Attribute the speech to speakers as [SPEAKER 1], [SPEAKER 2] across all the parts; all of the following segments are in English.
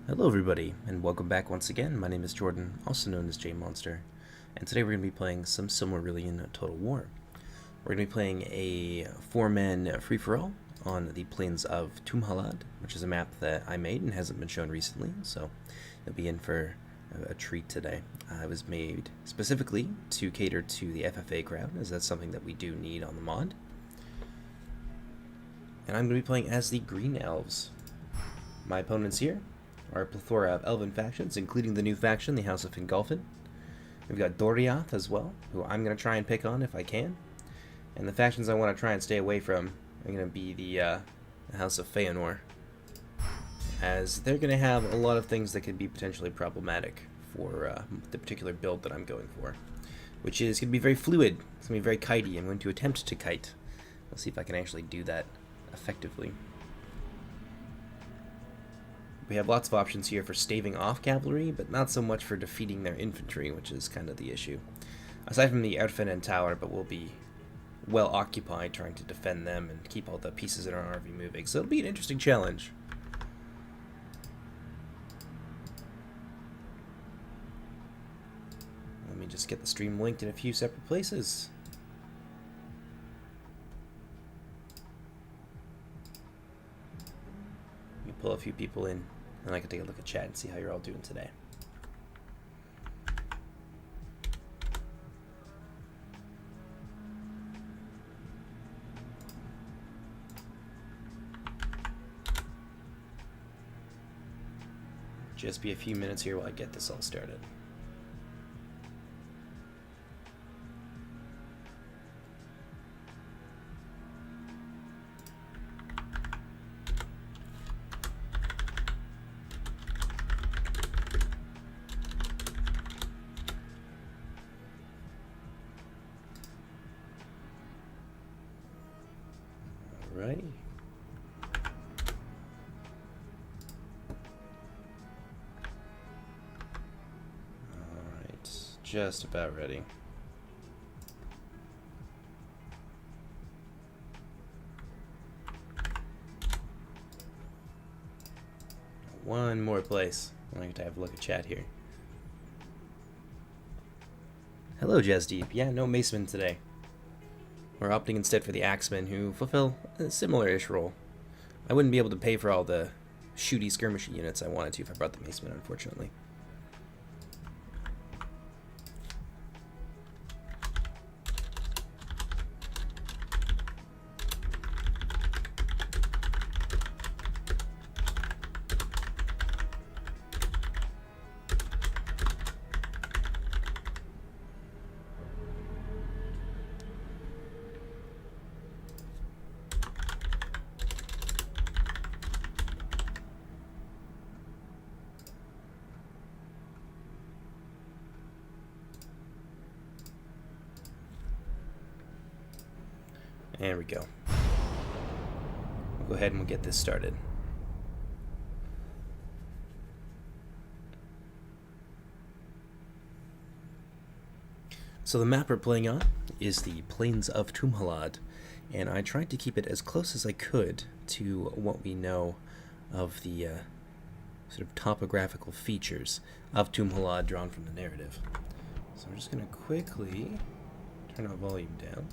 [SPEAKER 1] Hello everybody, and welcome back once again. My name is Jordan, also known as JMonster, and today we're going to be playing some Silmarillion Total War. We're going to be playing a 4-man free-for-all on the plains of Tumhalad, which is a map that I made and hasn't been shown recently, so you'll be in for a treat today. It was made specifically to cater to the FFA crowd, as that's something that we do need on the mod. And I'm going to be playing as the Green Elves. My opponents here are a plethora of elven factions, including the new faction, the House of Fingolfin. We've got Doriath as well, who I'm going to try and pick on if I can. And the factions I want to try and stay away from are going to be the House of Feanor, as they're going to have a lot of things that could be potentially problematic for the particular build that I'm going for, which is going to be very fluid. It's going to be very kitey. I'm going to attempt to kite. Let's see if I can actually do that effectively. We have lots of options here for staving off cavalry, but not so much for defeating their infantry, which is kind of the issue. Aside from the outfit and tower, but we'll be well occupied trying to defend them and keep all the pieces in our army moving. So it'll be an interesting challenge. Let me just get the stream linked in a few separate places. Let me pull a few people in, and I can take a look at chat and see how you're all doing today. Just be a few minutes here while I get this all started. Alrighty. Alright, just about ready. One more place. I'm going to have a look at chat here. Hello, Jezdeep. Yeah, no Macemen today. We're opting instead for the Axemen, who fulfill a similar-ish role. I wouldn't be able to pay for all the shooty skirmishy units I wanted to if I brought the Macemen, unfortunately. There we go. We'll go ahead and we'll get this started. So the map we're playing on is the Plains of Tumhalad, and I tried to keep it as close as I could to what we know of the sort of topographical features of Tumhalad drawn from the narrative. So I'm just going to quickly turn our volume down.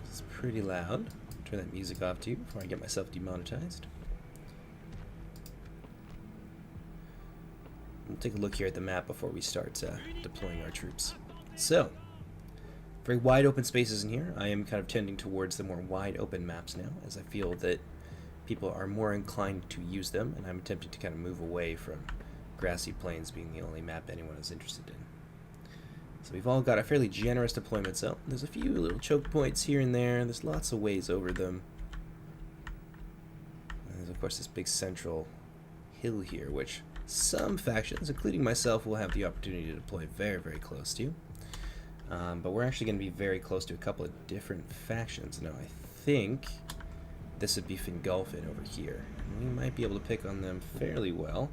[SPEAKER 1] It's pretty loud. Turn that music off too before I get myself demonetized. We'll take a look here at the map before we start deploying our troops. So, very wide open spaces in here. I am kind of tending towards the more wide open maps now, as I feel that people are more inclined to use them, and I'm attempting to kind of move away from grassy plains being the only map anyone is interested in. So we've all got a fairly generous deployment zone. There's a few little choke points here and there. There's lots of ways over them. And there's, of course, this big central hill here, which some factions, including myself, will have the opportunity to deploy very, very close to. But we're actually going to be very close to a couple of different factions. Now, I think this would be Fingolfin over here. And we might be able to pick on them fairly well.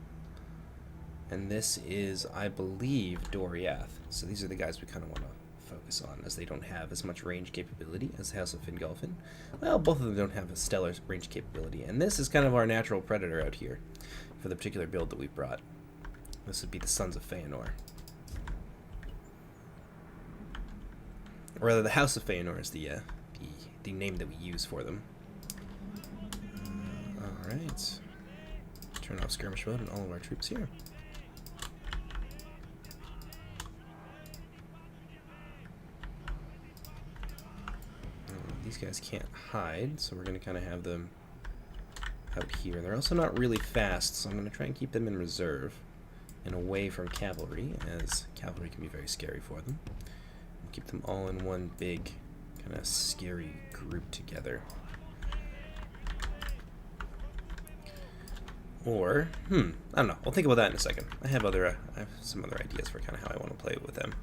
[SPEAKER 1] And this is, I believe, Doriath. So these are the guys we kind of want to focus on, as they don't have as much range capability as the House of Fingolfin. Well, both of them don't have a stellar range capability, and this is kind of our natural predator out here. for the particular build that we brought. This would be the Sons of Feanor. Or rather, the House of Feanor is the name that we use for them. Alright. Turn off skirmish mode and all of our troops here. These guys can't hide, so we're going to kind of have them out here. They're also not really fast, so I'm going to try and keep them in reserve and away from cavalry, as cavalry can be very scary for them. And keep them all in one big, kind of scary group together. Or, I don't know. I'll think about that in a second. I have some other ideas for kind of how I want to play with them.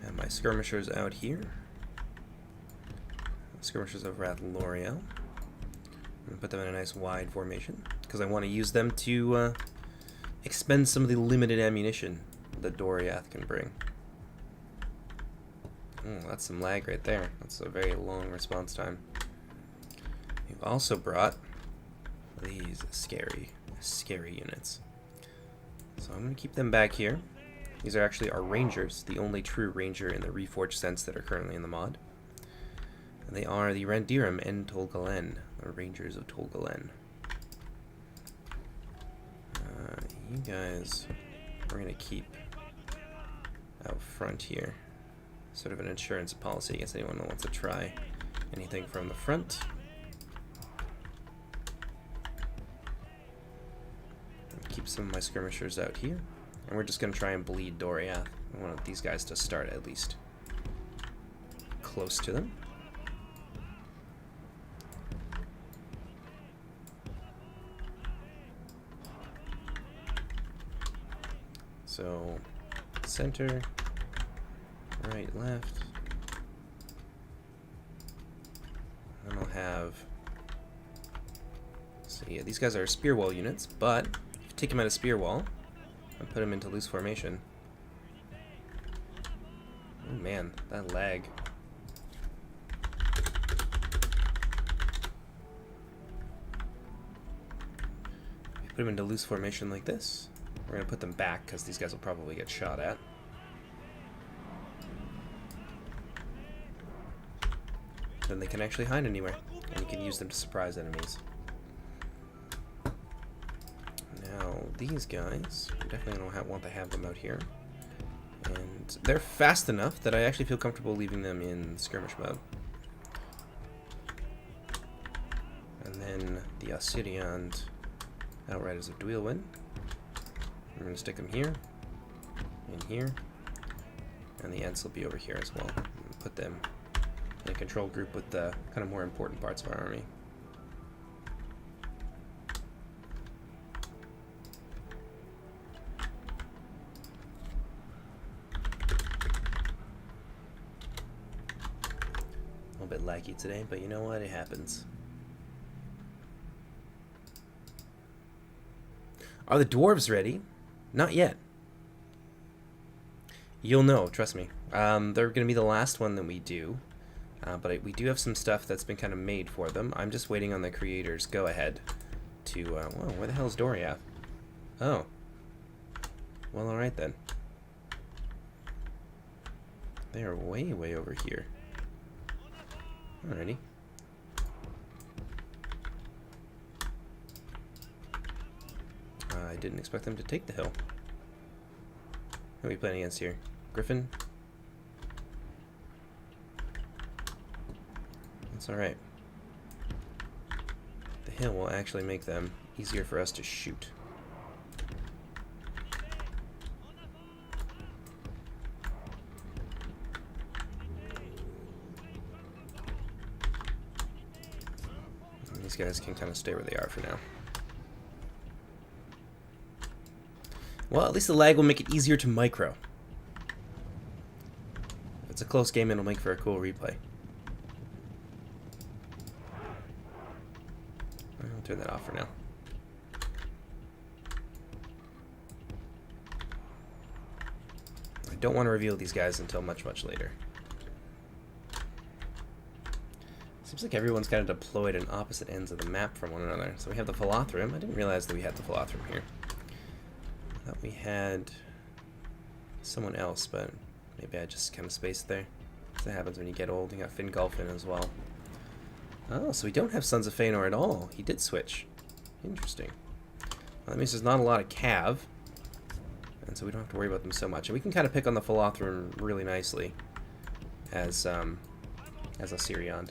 [SPEAKER 1] Have my skirmishers out here. Skirmishers of Rath L'Oreal. I'm gonna put them in a nice wide formation because I want to use them to expend some of the limited ammunition that Doriath can bring. Oh, that's some lag right there. That's a very long response time. We've also brought these scary units. So I'm going to keep them back here. These are actually our rangers, the only true ranger in the reforged sense that are currently in the mod. And they are the Randirim and Tolgalen, the rangers of Tolgalen. You guys, we're going to keep out front here. Sort of an insurance policy against anyone who wants to try anything from the front. Keep some of my skirmishers out here. And we're just going to try and bleed Doriath. I want these guys to start at least close to them. So, center, right, left. And I'll have... So yeah, these guys are spear wall units, but if you take them out of spear wall and put them into loose formation... Oh man, that lag. If you put them into loose formation like this, we're going to put them back because these guys will probably get shot at. Then they can actually hide anywhere, and you can use them to surprise enemies. Now, these guys, we definitely don't want to have them out here. And they're fast enough that I actually feel comfortable leaving them in skirmish mode. And then the Assyrian Outriders of Dwylwyn. We're going to stick them here, and here, and the Ents will be over here as well. Put them in a control group with the kind of more important parts of our army. A little bit laggy today, but you know what? It happens. Are the dwarves ready? Not yet. You'll know, trust me. They're going to be the last one that we do. But we do have some stuff that's been kind of made for them. I'm just waiting on the creators' go-ahead to... whoa, where the hell is Doriath? Oh. Well, alright then. They are way, way over here. Alrighty. I didn't expect them to take the hill. Who are we playing against here? Griffin? That's alright. The hill will actually make them easier for us to shoot. And these guys can kind of stay where they are for now. Well, at least the lag will make it easier to micro. If it's a close game, it'll make for a cool replay. I'll turn that off for now. I don't want to reveal these guys until much, much later. Seems like everyone's kind of deployed in opposite ends of the map from one another. So we have the Philothrum. I didn't realize that we had the Philothrum here. I thought we had someone else, but maybe I just kind of spaced there. That happens when you get old. You got Fingolfin as well. Oh, so we don't have Sons of Feanor at all. He did switch. Interesting. Well, that means there's not a lot of Cav, and so we don't have to worry about them so much. And we can kind of pick on the Philothrum really nicely as a Sirion.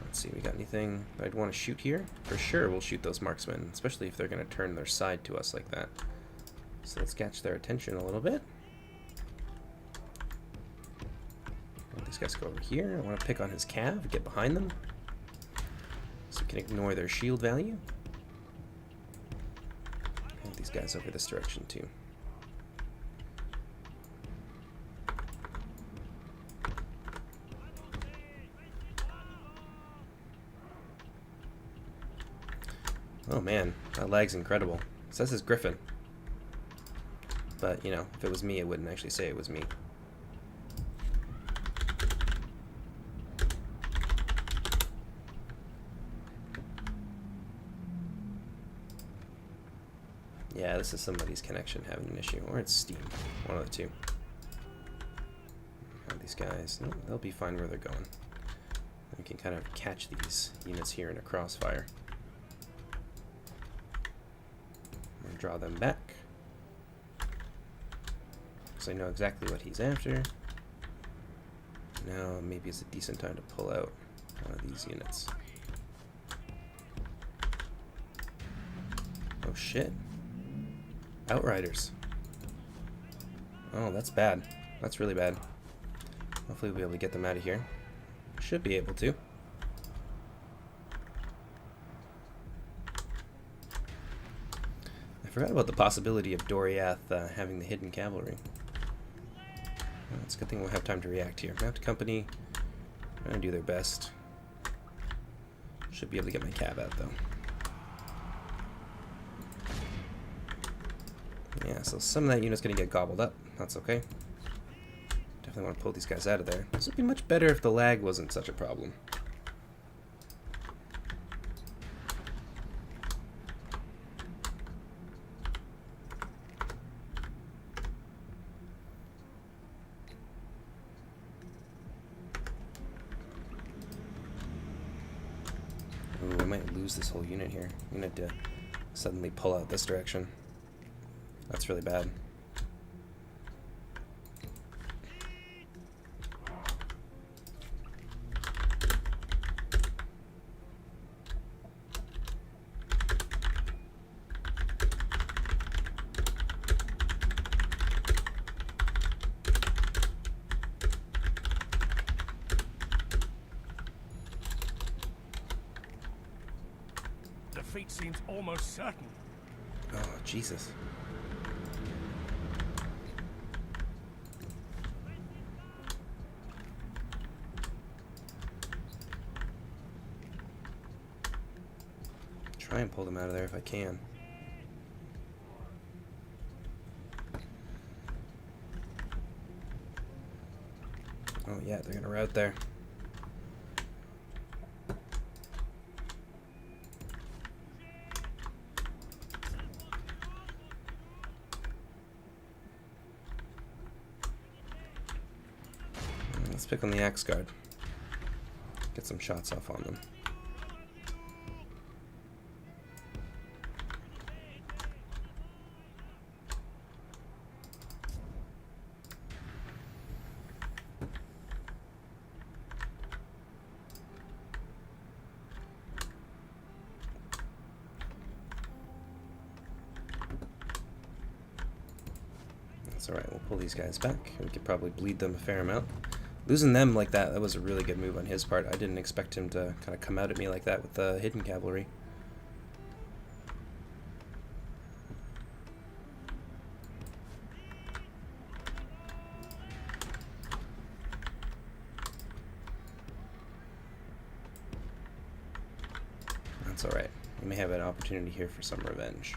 [SPEAKER 1] Let's see, we got anything that I'd want to shoot here? For sure, we'll shoot those marksmen, especially if they're going to turn their side to us like that. So let's catch their attention a little bit. These guys go over here. I want to pick on his Cav, get behind them, so we can ignore their shield value. And these guys over this direction too. Oh man, that lag's incredible. It says it's Griffin. But, you know, if it was me, it wouldn't actually say it was me. Yeah, this is somebody's connection having an issue. Or it's Steam. One of the two. These guys, no, they'll be fine where they're going. We can kind of catch these units here in a crossfire. Draw them back, so I know exactly what he's after. Now maybe it's a decent time to pull out one of these units. Oh shit. Outriders. Oh, that's bad. That's really bad. Hopefully we'll be able to get them out of here. Should be able to. I forgot about the possibility of Doriath having the hidden cavalry. Well, it's a good thing we'll have time to react here. Mount Company, trying to do their best. Should be able to get my cab out though. Yeah, so some of that unit's gonna get gobbled up. That's okay. Definitely want to pull these guys out of there. This would be much better if the lag wasn't such a problem. Ooh, I might lose this whole unit here. I'm gonna have to suddenly pull out this direction. That's really bad.
[SPEAKER 2] Defeat seems almost certain.
[SPEAKER 1] Oh, Jesus. Try and pull them out of there if I can. Oh yeah, they're gonna rout there. Let's pick on the Axe Guard. Get some shots off on them. That's alright, we'll pull these guys back. We could probably bleed them a fair amount. Losing them like that, that was a really good move on his part. I didn't expect him to kind of come out at me like that with the hidden cavalry. That's alright. We may have an opportunity here for some revenge.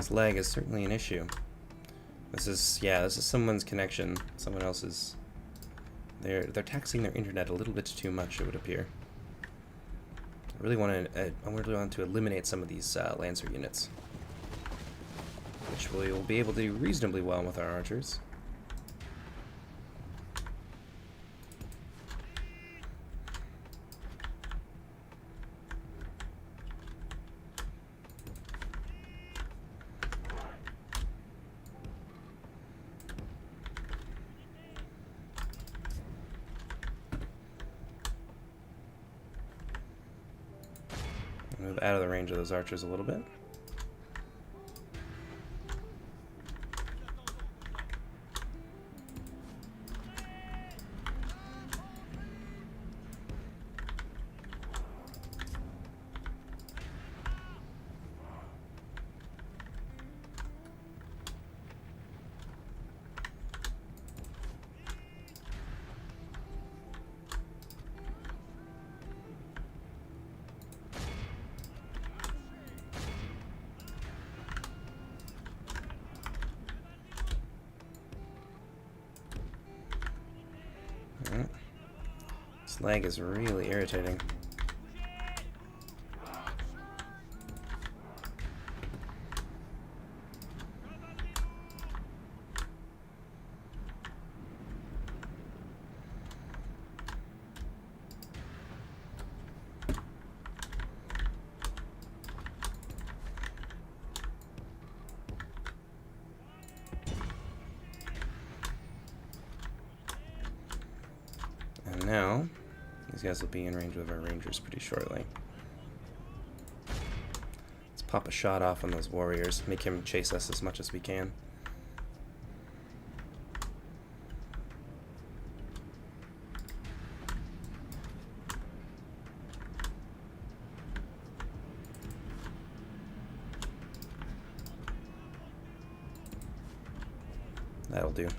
[SPEAKER 1] This lag is certainly an issue. This is someone's connection. Someone else's. They're taxing their internet a little bit too much, it would appear. I really want to eliminate some of these Lancer units, which we will be able to do reasonably well with our archers. Move out of the range of those archers a little bit. This lag is really irritating. And now, these guys will be in range of our rangers pretty shortly. Let's pop a shot off on those warriors, make him chase us as much as we can. That'll do.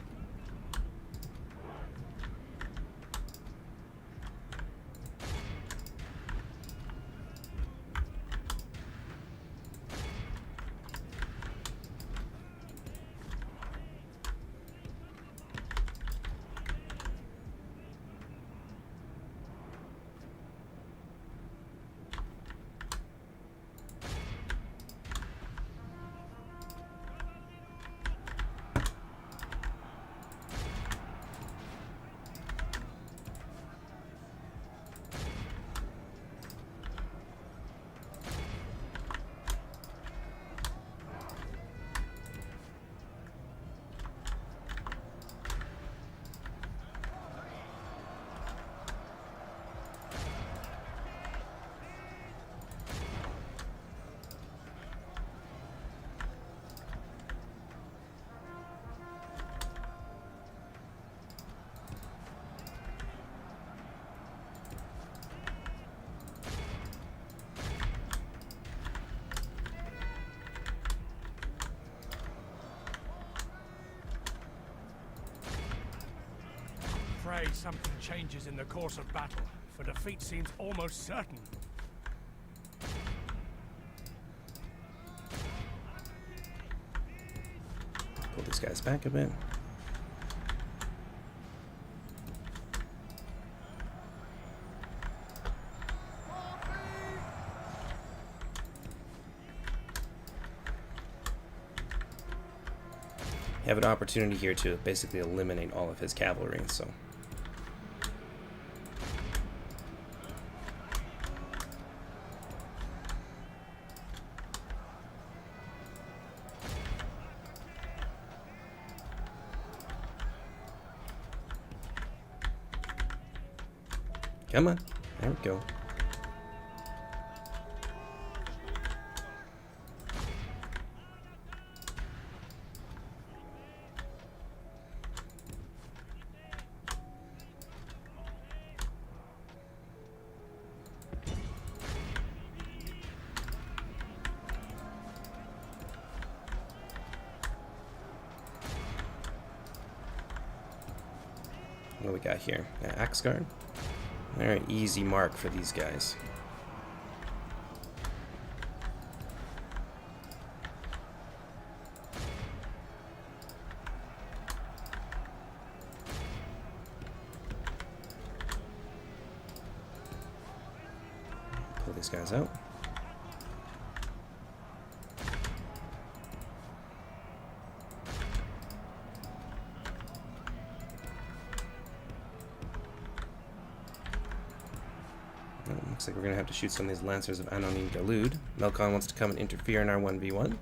[SPEAKER 2] Pray something changes in the course of battle, for defeat seems almost certain.
[SPEAKER 1] Pull these guys back a bit. Have an opportunity here to basically eliminate all of his cavalry, so. Come on, there we go. What do we got here? Axe guard. Very easy mark for these guys. these guys out. Looks like we're going to have to shoot some of these Lancers of Anonim Galud. Melkon wants to come and interfere in our 1v1.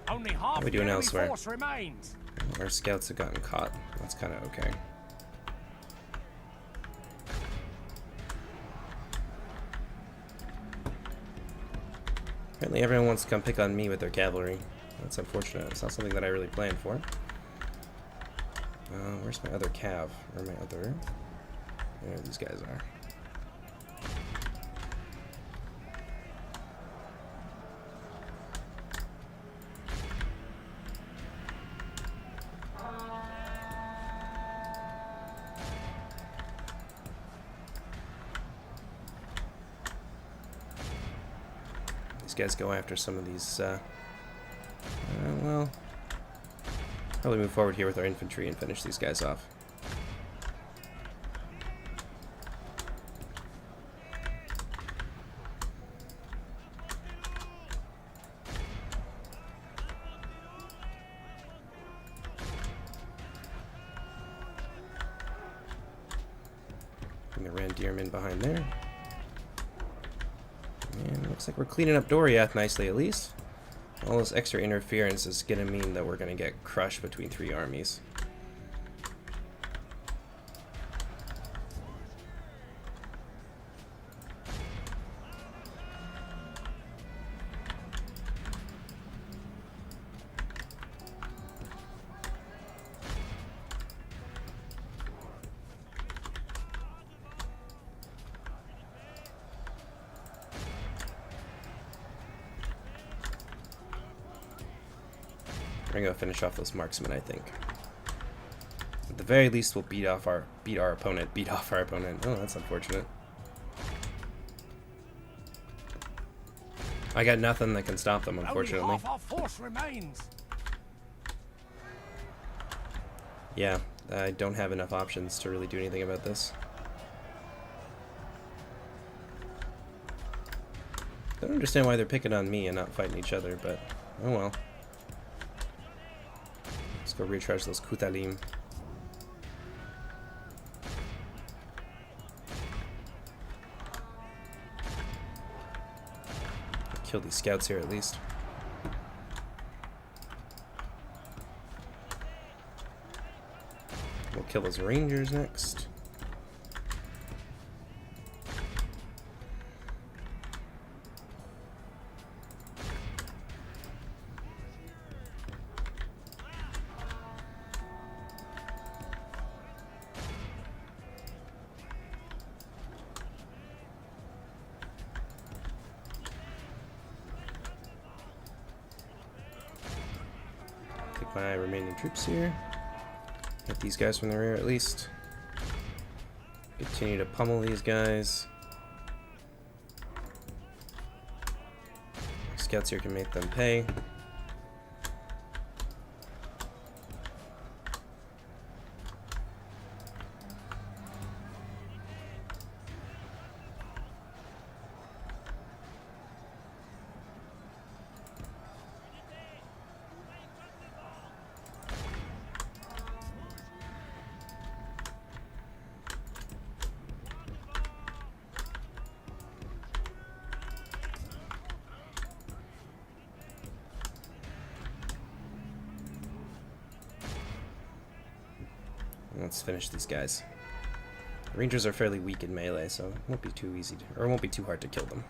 [SPEAKER 2] Only half
[SPEAKER 1] What are we
[SPEAKER 2] the
[SPEAKER 1] doing
[SPEAKER 2] enemy
[SPEAKER 1] elsewhere?
[SPEAKER 2] force remains.
[SPEAKER 1] Our scouts have gotten caught. That's kind of okay. Apparently everyone wants to come pick on me with their cavalry. That's unfortunate. It's not something that I really planned for. Where's my other cav? Or my other... There these guys are. These guys go after some of these, well, probably move forward here with our infantry and finish these guys off. Bring the Randiermen behind there. And looks like we're cleaning up Doriath nicely, at least. All this extra interference is going to mean that we're going to get crushed between 3 armies. We're gonna go finish off those marksmen, I think. At the very least, we'll beat off our opponent. Oh, that's unfortunate. I got nothing that can stop them, unfortunately.
[SPEAKER 2] Only half our force remains.
[SPEAKER 1] Yeah, I don't have enough options to really do anything about this. I don't understand why they're picking on me and not fighting each other, but oh well. Let's go recharge those Kutalim. Kill these scouts here at least. We'll kill those rangers next. Take my remaining troops here. Get these guys from the rear at least. Continue to pummel these guys. Scouts here can make them pay. Let's finish these guys. Rangers are fairly weak in melee, so it won't be too easy to, or it won't be too hard to kill them.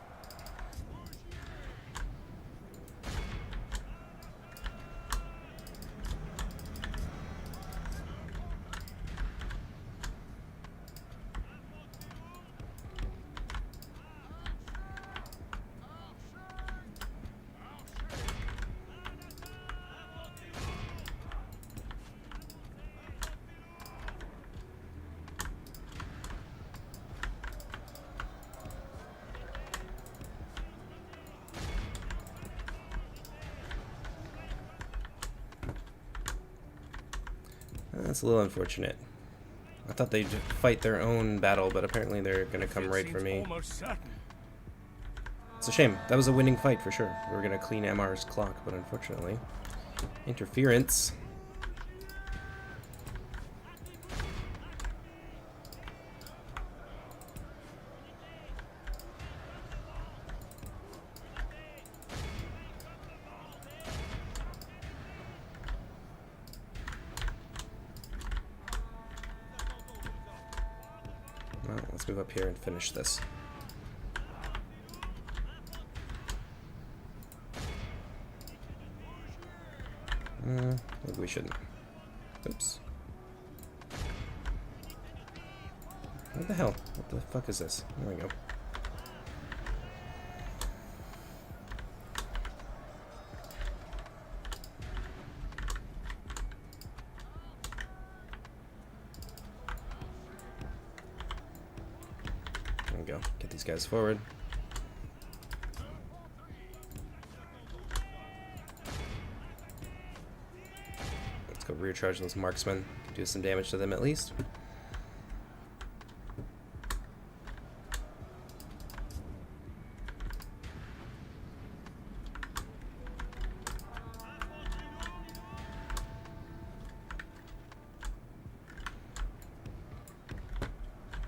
[SPEAKER 1] That's a little unfortunate. I thought they'd fight their own battle, but apparently they're gonna come right for me.
[SPEAKER 2] Almost certain.
[SPEAKER 1] It's a shame. That was a winning fight for sure. We were gonna clean MR's clock, but unfortunately, interference. Well, let's move up here and finish this. Maybe we shouldn't. Oops. What the hell? What the fuck is this? There we go. There we go. Get these guys forward. Let's go rear charge those marksmen. Do some damage to them at least.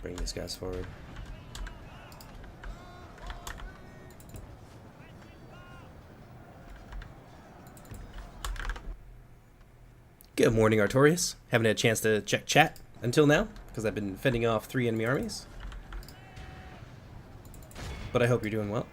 [SPEAKER 1] Bring these guys forward. Good morning, Artorias. Haven't had a chance to check chat until now, because I've been fending off 3 enemy armies. But I hope you're doing well.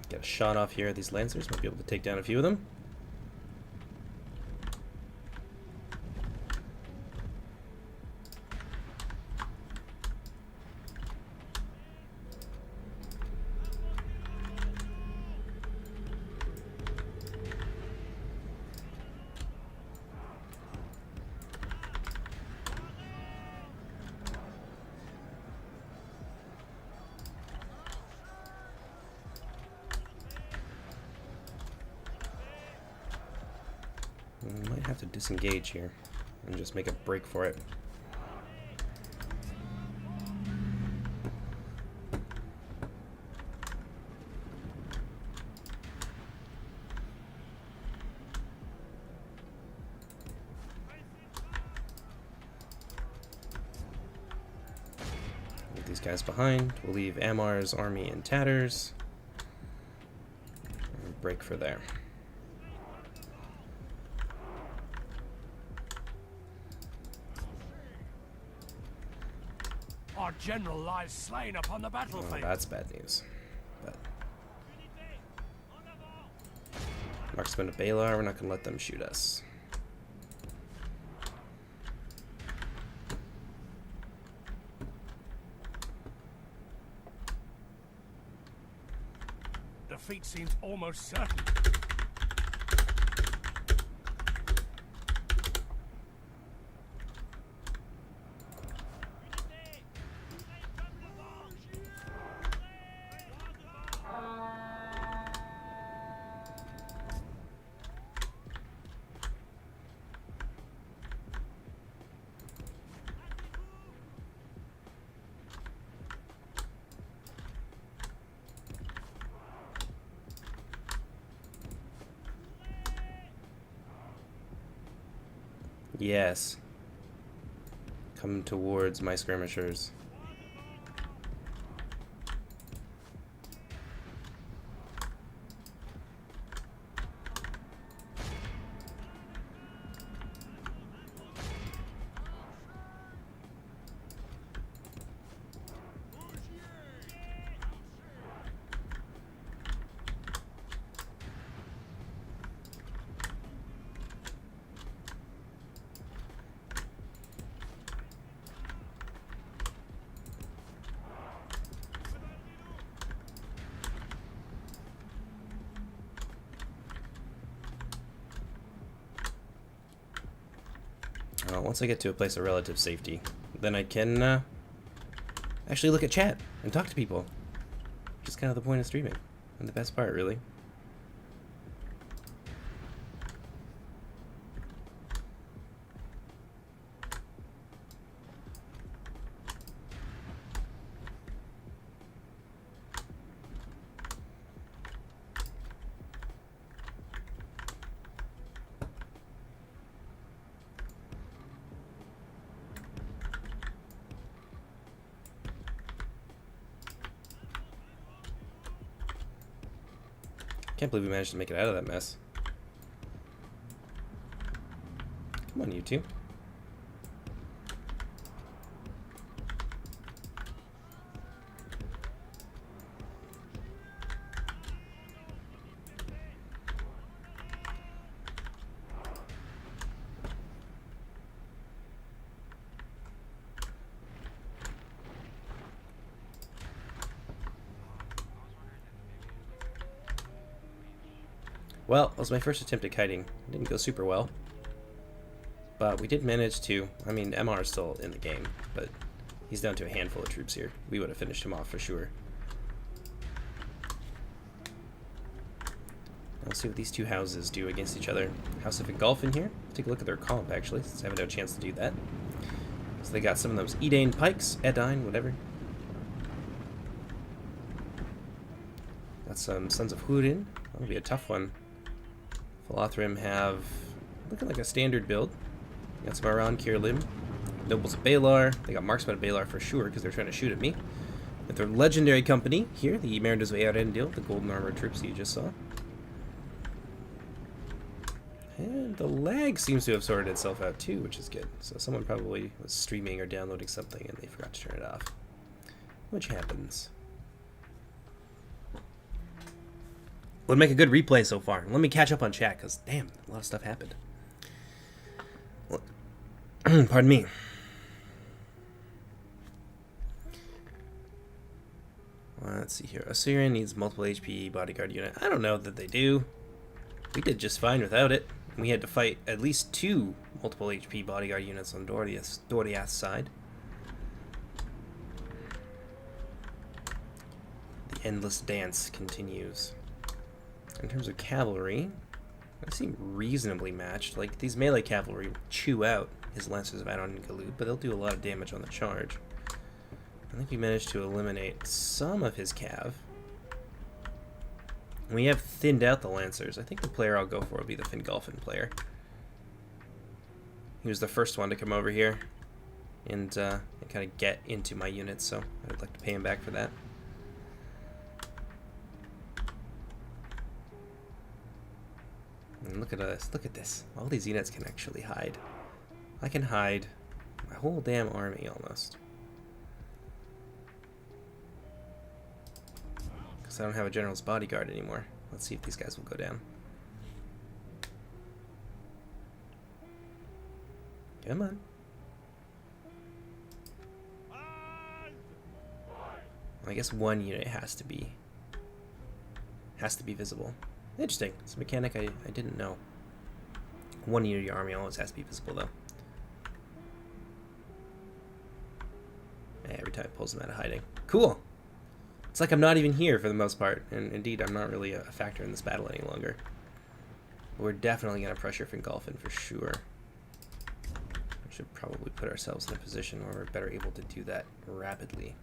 [SPEAKER 1] Get a shot off here at these Lancers. Might be able to take down a few of them. We might have to disengage here and just make a break for it. Leave these guys behind. We'll leave Amar's army in tatters. And break for there.
[SPEAKER 2] Our general lies slain upon the battlefield.
[SPEAKER 1] Oh, that's bad news. But Marksmen of Balar, we're not going to let them shoot us.
[SPEAKER 2] Defeat seems almost certain.
[SPEAKER 1] Yes. Come towards my skirmishers. Well, once I get to a place of relative safety, then I can actually look at chat and talk to people. Which is kind of the point of streaming. And the best part, really. Can't believe we managed to make it out of that mess. Come on, you two. Well, that was my first attempt at kiting. It didn't go super well. But we did manage to... I mean, MR is still in the game, but he's down to a handful of troops here. We would have finished him off for sure. Let's see what these two houses do against each other. House of Engulfin here. Take a look at their comp, actually, since I haven't had a chance to do that. So they got some of those Edane pikes, Edine, whatever. Got some Sons of Húrin. That'll be a tough one. Philothrim have looking like a standard build. Got some Aran Kirlim, Nobles of Balar. They got Marksmen of Balar for sure because they're trying to shoot at me. With their legendary company here, the Marinda's Way Out Endil, the golden armored troops you just saw. And the lag seems to have sorted itself out too, which is good. So someone probably was streaming or downloading something and they forgot to turn it off. Which happens. Would make a good replay so far. Let me catch up on chat, because damn, a lot of stuff happened. Pardon me. Let's see here. Osirian needs multiple HP bodyguard unit. I don't know that they do. We did just fine without it. We had to fight at least 2 multiple HP bodyguard units on Doriath's side. The endless dance continues. In terms of cavalry, they seem reasonably matched. Like, these melee cavalry chew out his Lancers of Adon and Galud, but they'll do a lot of damage on the charge. I think we managed to eliminate some of his cav. We have thinned out the Lancers. I think the player I'll go for will be the Fingolfin player. He was the first one to come over here and kind of get into my units, so I'd like to pay him back for that. And look at us, look at this. All these units can actually hide. I can hide my whole damn army almost. Because I don't have a general's bodyguard anymore. Let's see if these guys will go down. Come on. I guess one unit has to be visible. Interesting. It's a mechanic I didn't know. One unit of your army always has to be visible, though. Every time it pulls them out of hiding. Cool! It's like I'm not even here for the most part. And indeed, I'm not really a factor in this battle any longer. But we're definitely going to pressure Fingolfin for sure. We should probably put ourselves in a position where we're better able to do that rapidly.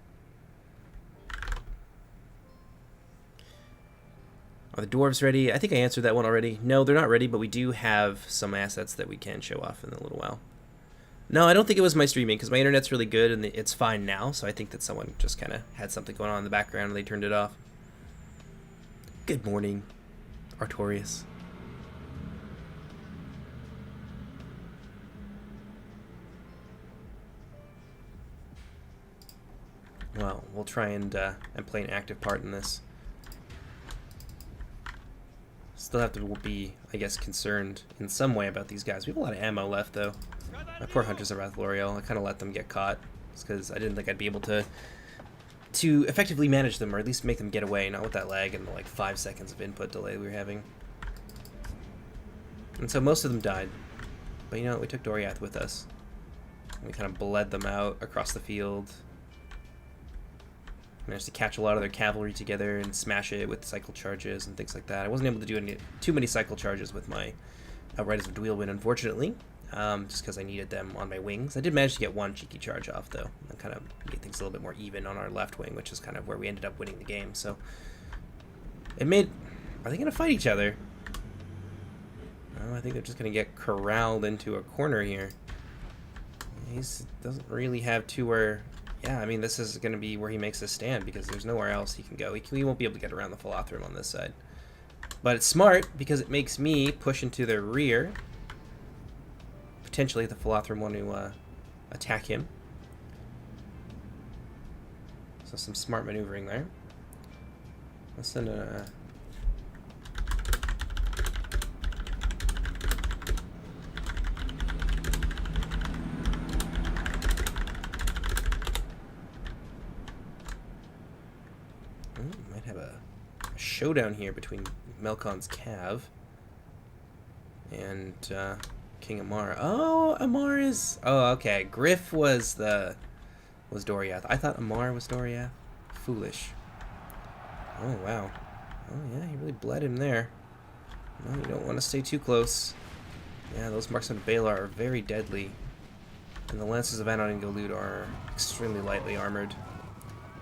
[SPEAKER 1] Are the dwarves ready? I think I answered that one already. No, they're not ready, but we do have some assets that we can show off in a little while. No, I don't think it was my streaming, because my internet's really good and it's fine now, so I think that someone just kind of had something going on in the background and they turned it off. Good morning, Artorius. Well, we'll try and play an active part in this. Still have to be, I guess, concerned in some way about these guys. We have a lot of ammo left, though. My poor Hunters of Wrath L'Oreal, I kind of let them get caught, just because I didn't think I'd be able to effectively manage them, or at least make them get away, not with that lag and the, like, 5 seconds of input delay we were having. And so most of them died. But you know what, we took Doriath with us. We kind of bled them out across the field. Managed to catch a lot of their cavalry together and smash it with cycle charges and things like that. I wasn't able to do too many cycle charges with my Outriders of Dweilwyn, unfortunately, just because I needed them on my wings. I did manage to get one cheeky charge off, though. That kind of made things a little bit more even on our left wing, which is kind of where we ended up winning the game. So it made... Are they going to fight each other? Oh, I think they're just going to get corralled into a corner here. He doesn't really have two where... Yeah, I mean, this is going to be where he makes his stand because there's nowhere else he can go. He won't be able to get around the Philothrum on this side. But it's smart because it makes me push into their rear. Potentially the Philothrum want to attack him. So some smart maneuvering there. Let's send a... might have a showdown here between Melkon's Cav and King Amar. Oh, Amar is... Oh, okay. Griff was Doriath. I thought Amar was Doriath. Foolish. Oh, wow. Oh, yeah, he really bled him there. No, you don't want to stay too close. Yeah, those Marksmen of Balar are very deadly. And the Lances of Anon and Galud are extremely lightly armored.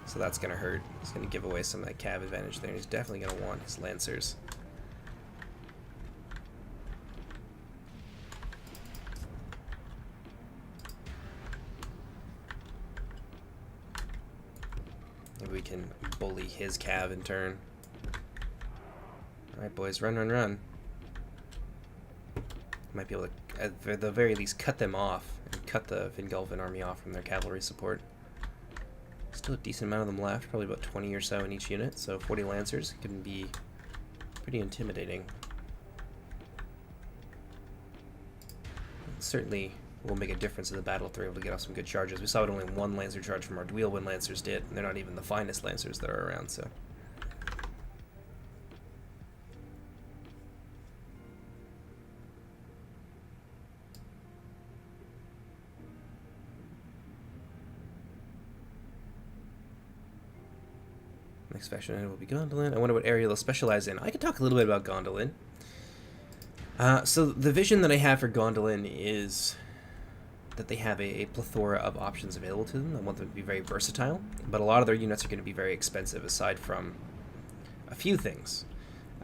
[SPEAKER 1] So that's going to hurt. He's going to give away some of that cav advantage there. And he's definitely going to want his Lancers. Maybe we can bully his cav in turn. Alright, boys. Run, run, run. Might be able to, at the very least, cut them off. And cut the Vingulfin army off from their cavalry support. Still a decent amount of them left, probably about 20 or so in each unit, so 40 Lancers can be pretty intimidating. It certainly will make a difference in the battle if they're able to get off some good charges. We saw it only one Lancer charge from our Dweilwyn Lancers did, and they're not even the finest Lancers that are around, so... Next faction will be Gondolin. I wonder what area they'll specialize in. I could talk a little bit about Gondolin. So the vision that I have for Gondolin is that they have a plethora of options available to them. I want them to be very versatile, but a lot of their units are going to be very expensive aside from a few things.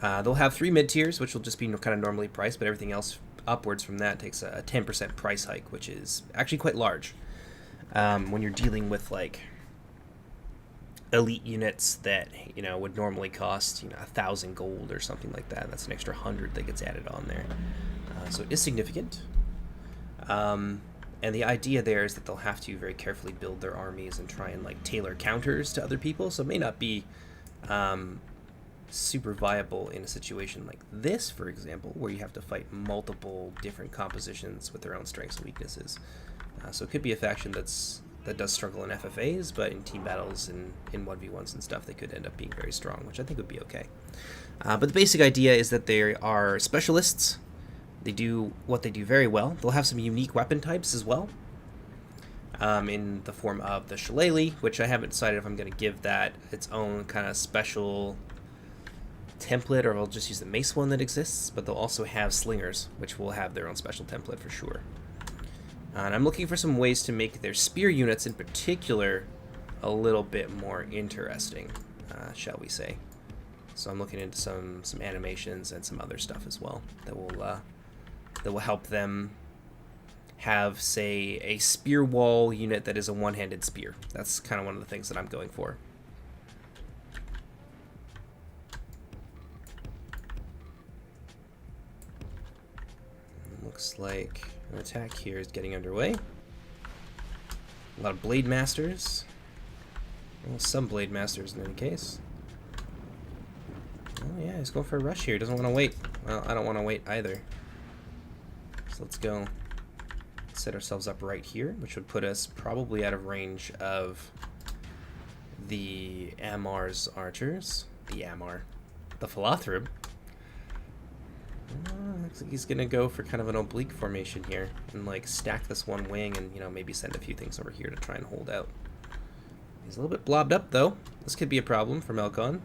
[SPEAKER 1] They'll have 3 mid-tiers, which will just be kind of normally priced, but everything else upwards from that takes a 10% price hike, which is actually quite large. When you're dealing with, like, elite units that, you know, would normally cost, 1,000 gold or something like that. That's an extra 100 that gets added on there. So it is significant. And the idea there is that they'll have to very carefully build their armies and try and, like, tailor counters to other people. So it may not be super viable in a situation like this, for example, where you have to fight multiple different compositions with their own strengths and weaknesses. So it could be a faction that does struggle in FFAs, but in team battles and in 1v1s and stuff, they could end up being very strong, which I think would be okay. But the basic idea is that they are specialists. They do what they do very well. They'll have some unique weapon types as well, in the form of the Shillelagh, which I haven't decided if I'm going to give that its own kind of special template, or if I'll just use the mace one that exists, but they'll also have slingers, which will have their own special template for sure. And I'm looking for some ways to make their spear units in particular a little bit more interesting, shall we say. So I'm looking into some animations and some other stuff as well that will help them have, say, a spear wall unit that is a one-handed spear. That's kind of one of the things that I'm going for. Looks like an attack here is getting underway. A lot of Blade Masters. Well, some Blade Masters in any case. Oh yeah, he's going for a rush here. He doesn't want to wait. Well, I don't want to wait either. So let's go set ourselves up right here, which would put us probably out of range of the Amar's archers. The Philothrum. Looks like he's gonna go for kind of an oblique formation here and like stack this one wing and, you know, maybe send a few things over here to try and hold out. He's a little bit blobbed up though. This could be a problem for Melkon,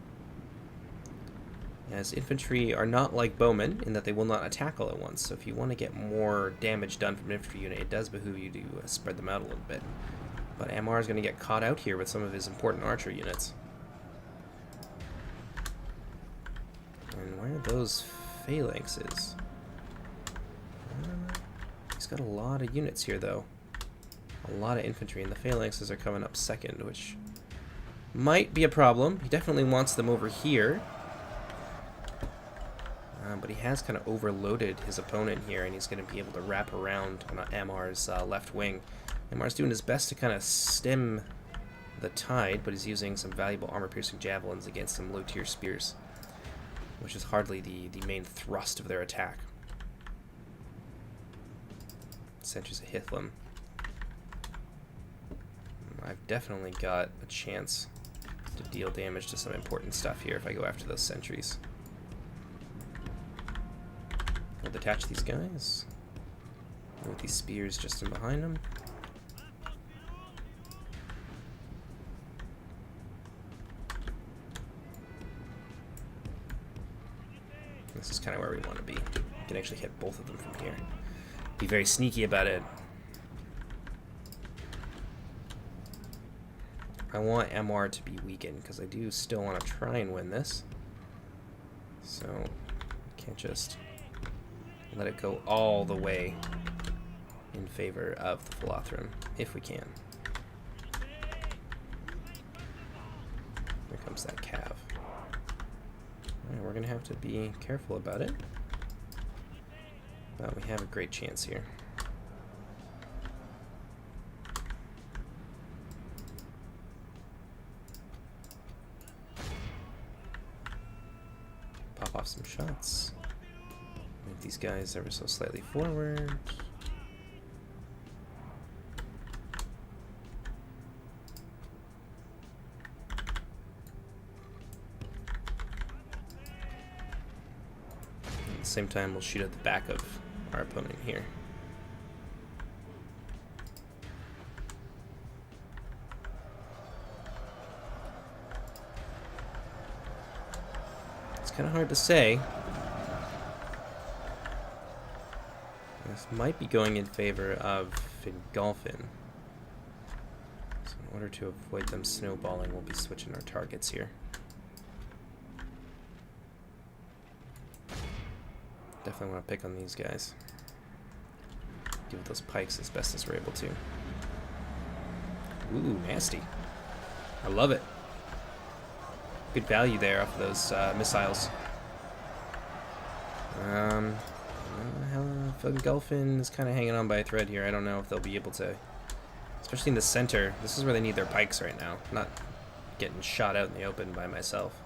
[SPEAKER 1] as infantry are not like bowmen in that they will not attack all at once. So if you want to get more damage done from an infantry unit, it does behoove you to spread them out a little bit. But Ammar is going to get caught out here with some of his important archer units. And where are those phalanxes? He's got a lot of units here, though. A lot of infantry, and the phalanxes are coming up second, which might be a problem. He definitely wants them over here. But he has kind of overloaded his opponent here, and he's going to be able to wrap around Ammar's left wing. Ammar's doing his best to kind of stem the tide, but he's using some valuable armor-piercing javelins against some low-tier spears, which is hardly the main thrust of their attack. Sentries of Hithlum. I've definitely got a chance to deal damage to some important stuff here if I go after those sentries. I'll detach these guys. With these spears just in behind them. This is kind of where we want to be. We can actually hit both of them from here. Be very sneaky about it. I want Ammar to be weakened because I do still want to try and win this. So, I can't just let it go all the way in favor of the Philothrum, if we can. Here comes that cav. Alright, we're going to have to be careful about it. But we have a great chance here. Pop off some shots. Move these guys ever so slightly forward. At the same time, we'll shoot at the back of our opponent here. It's kind of hard to say. This might be going in favor of Fingolfin. So in order to avoid them snowballing, we'll be switching our targets here. Definitely want to pick on these guys. Deal with those pikes as best as we're able to. Ooh, nasty. I love it. Good value there off of those missiles. Fingolfin is kind of hanging on by a thread here. I don't know if they'll be able to, especially in the center. This is where they need their pikes right now. Not getting shot out in the open by myself.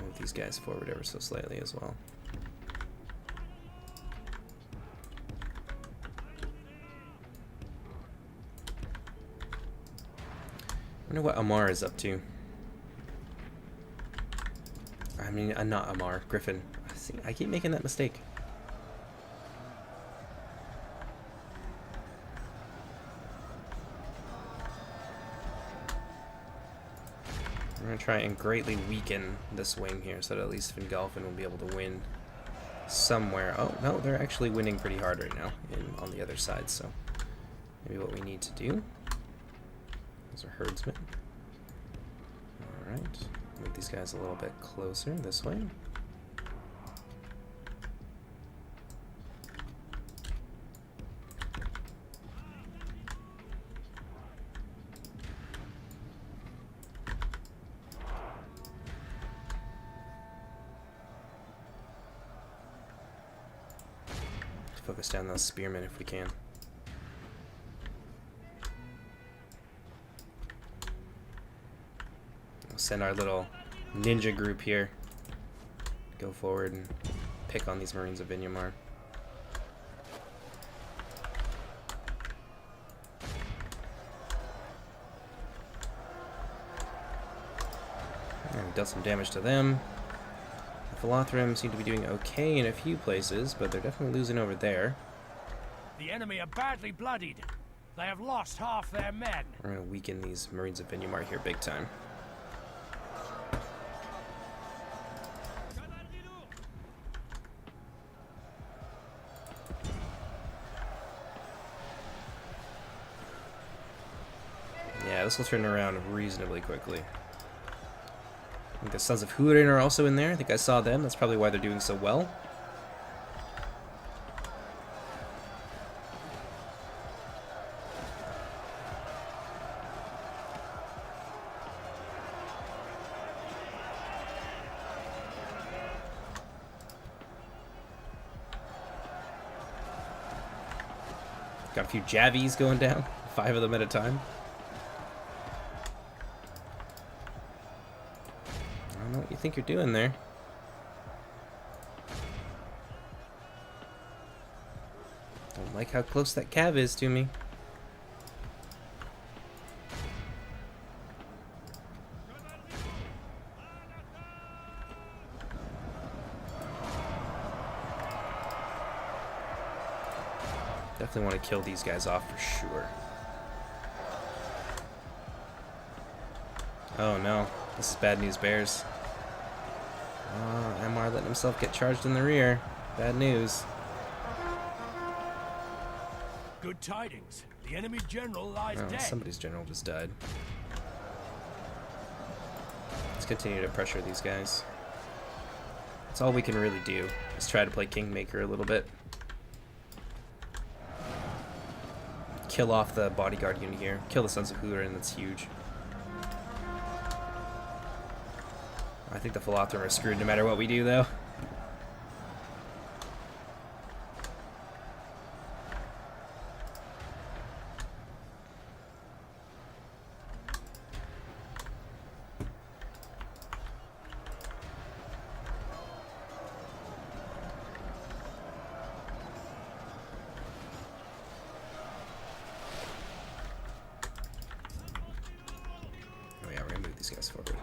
[SPEAKER 1] Move these guys forward ever so slightly as well. I wonder what Ammar is up to. I mean, not Ammar, Griffin. See, I keep making that mistake. I'm going to try and greatly weaken this wing here so that at least Fingolfin will be able to win somewhere. Oh, no, they're actually winning pretty hard right now on the other side, so maybe what we need to do. Those are herdsmen. Alright. Move these guys a little bit closer this way. Focus down those spearmen if we can. Send our little ninja group here. Go forward and pick on these Marines of Vinyamar. dealt some damage to them. The Philothrim seem to be doing okay in a few places, but they're definitely losing over there.
[SPEAKER 2] The enemy are badly bloodied. They have lost half their men.
[SPEAKER 1] We're going to weaken these Marines of Vinumar here big time. Yeah, this will turn around reasonably quickly. I think the Sons of Húrin are also in there. I think I saw them. That's probably why they're doing so well. Got a few Javies going down. 5 of them at a time. I don't know what you think you're doing there. Don't like how close that cav is to me. Definitely want to kill these guys off for sure. Oh no, this is bad news, Bears. MR letting himself get charged in the rear. Bad news.
[SPEAKER 2] Good tidings. The enemy general lies
[SPEAKER 1] Oh,
[SPEAKER 2] dead.
[SPEAKER 1] somebody's general just died. Let's continue to pressure these guys. That's all we can really do, is try to play Kingmaker a little bit. Kill off the bodyguard unit here. Kill the Sons of Húrin, that's huge. I think the Philothrim are screwed no matter what we do, though. Oh yeah, we're gonna move these guys forward.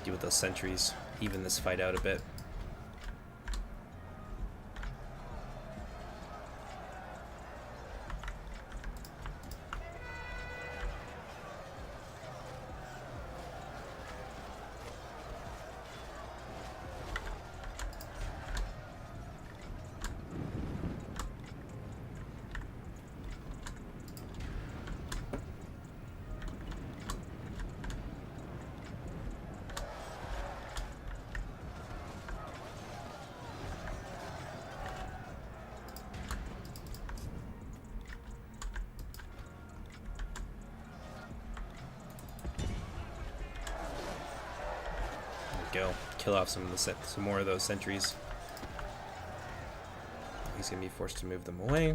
[SPEAKER 1] Deal with those sentries, even this fight out a bit. Go kill off some more of those sentries. He's gonna be forced to move them away.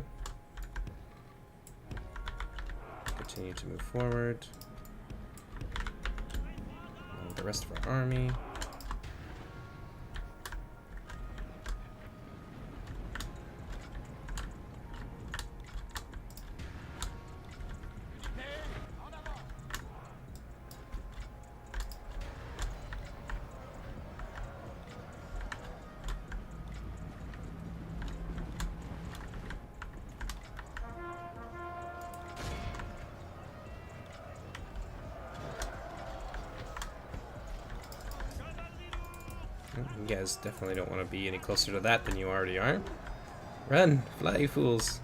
[SPEAKER 1] Continue to move forward. Along with the rest of our army. You guys definitely don't want to be any closer to that than you already are. Run, fly, you fools.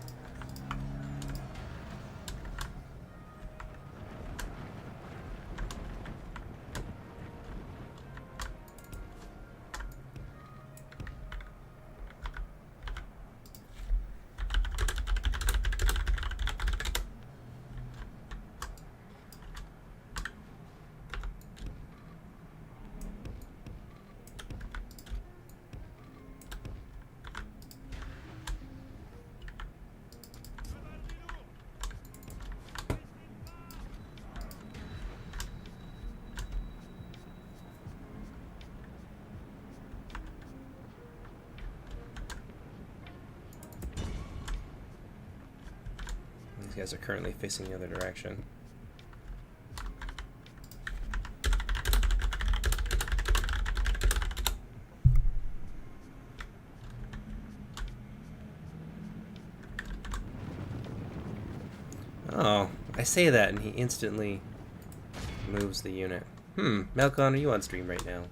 [SPEAKER 1] These guys are currently facing the other direction. Oh, I say that and he instantly moves the unit. Malcon, are you on stream right now?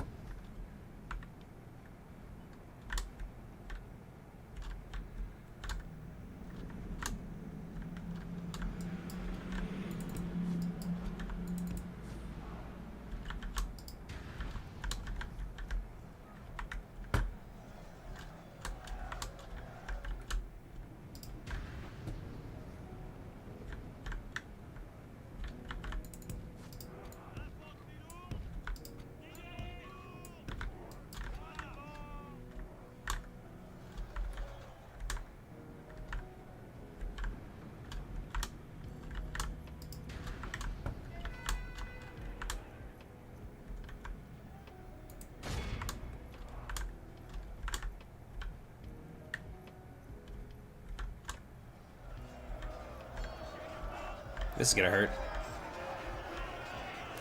[SPEAKER 1] This is gonna hurt.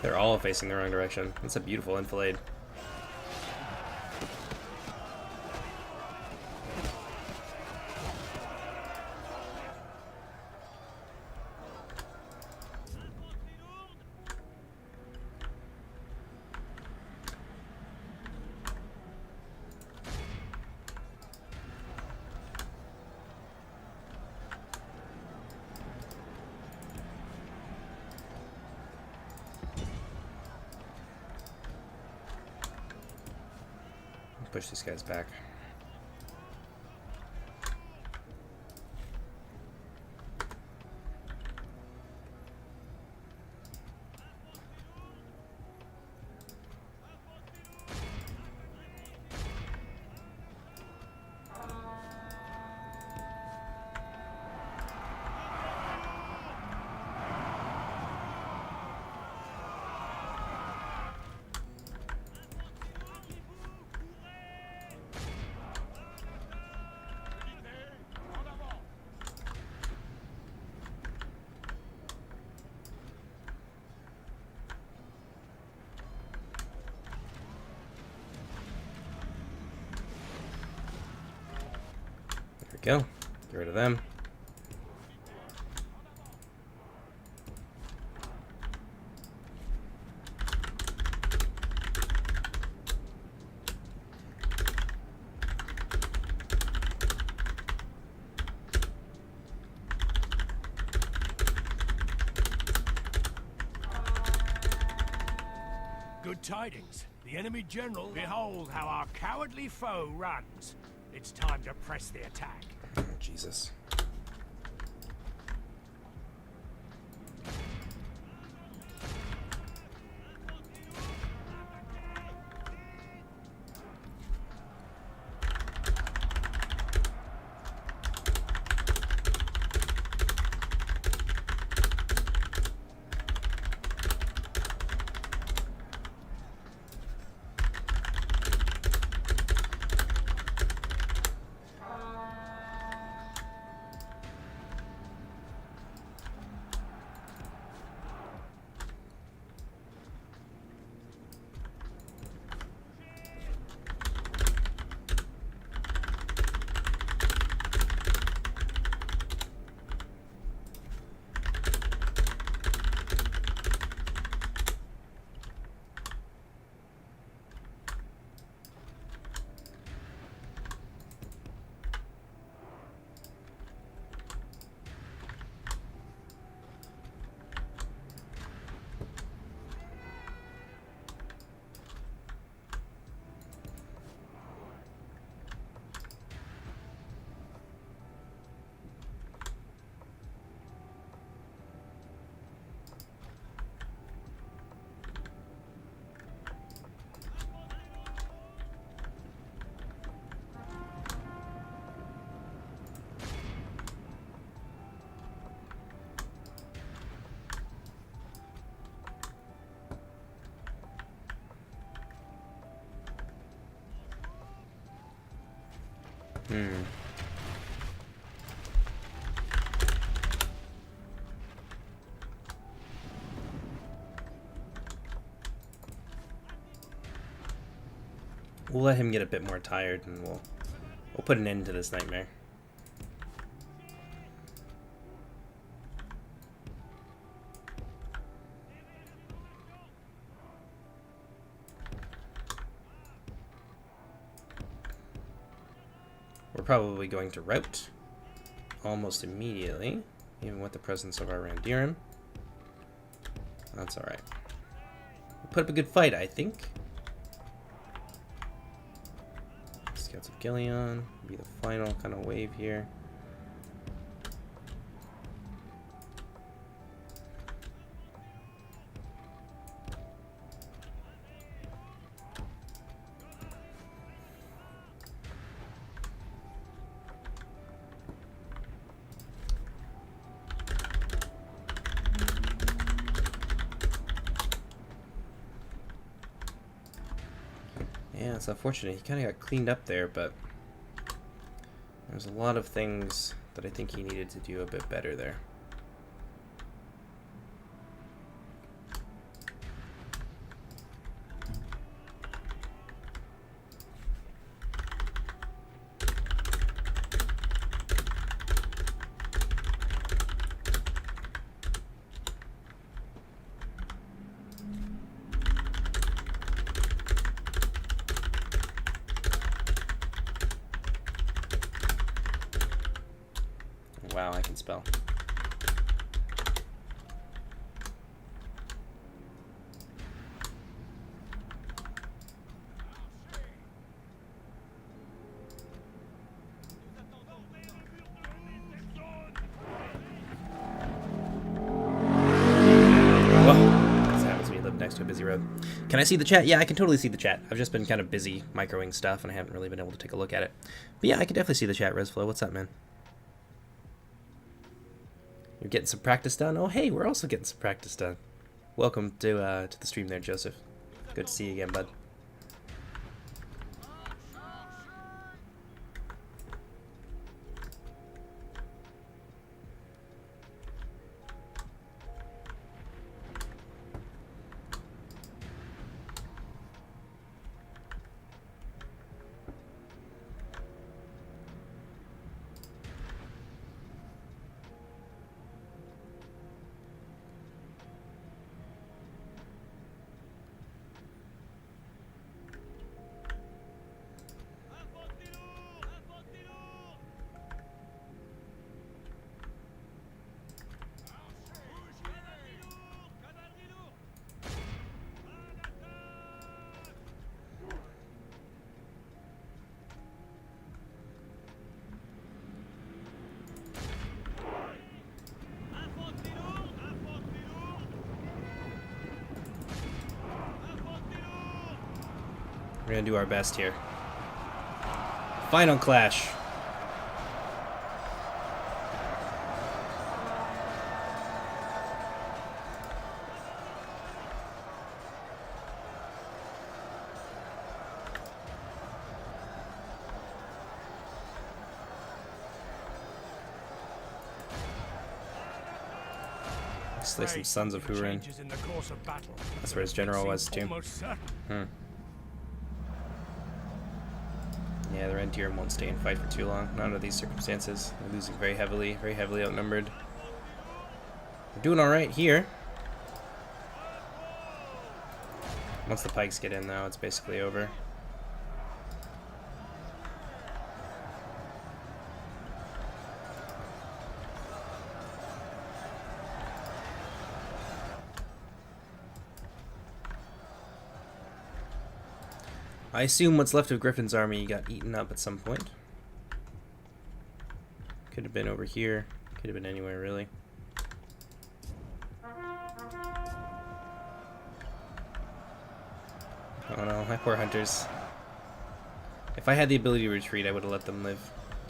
[SPEAKER 1] They're all facing the wrong direction. It's a beautiful enfilade. Push these guys back. Go. Get rid of them.
[SPEAKER 2] Good tidings. The enemy general. Behold how our cowardly foe runs. It's time to press the attack.
[SPEAKER 1] Oh, Jesus. We'll let him get a bit more tired, and we'll put an end to this nightmare. We're probably going to rout almost immediately, even with the presence of our Randiran. That's alright. We put up a good fight, I think. Scouts of Gillion be the final kind of wave here. Yeah, it's unfortunate. He kind of got cleaned up there, but there's a lot of things that I think he needed to do a bit better there. Wow, I can spell. Next to a busy road. Can I see the chat? Yeah, I can totally see the chat. I've just been kind of busy microing stuff and I haven't really been able to take a look at it. But yeah, I can definitely see the chat, Resflow. What's up, man? You're getting some practice done? Oh, hey, we're also getting some practice done. Welcome to the stream there, Joseph. Good to see you again, bud. We're gonna do our best here. Final clash. Slay some Sons of Hurin. That's where his general was too. Yeah, the Rentier won't stay and fight for too long. Not under these circumstances. They're losing very heavily outnumbered. We're doing alright here. Once the pikes get in, though, it's basically over. I assume what's left of Griffin's army got eaten up at some point. Could have been over here. Could have been anywhere, really. Oh no, my poor hunters. If I had the ability to retreat, I would have let them live.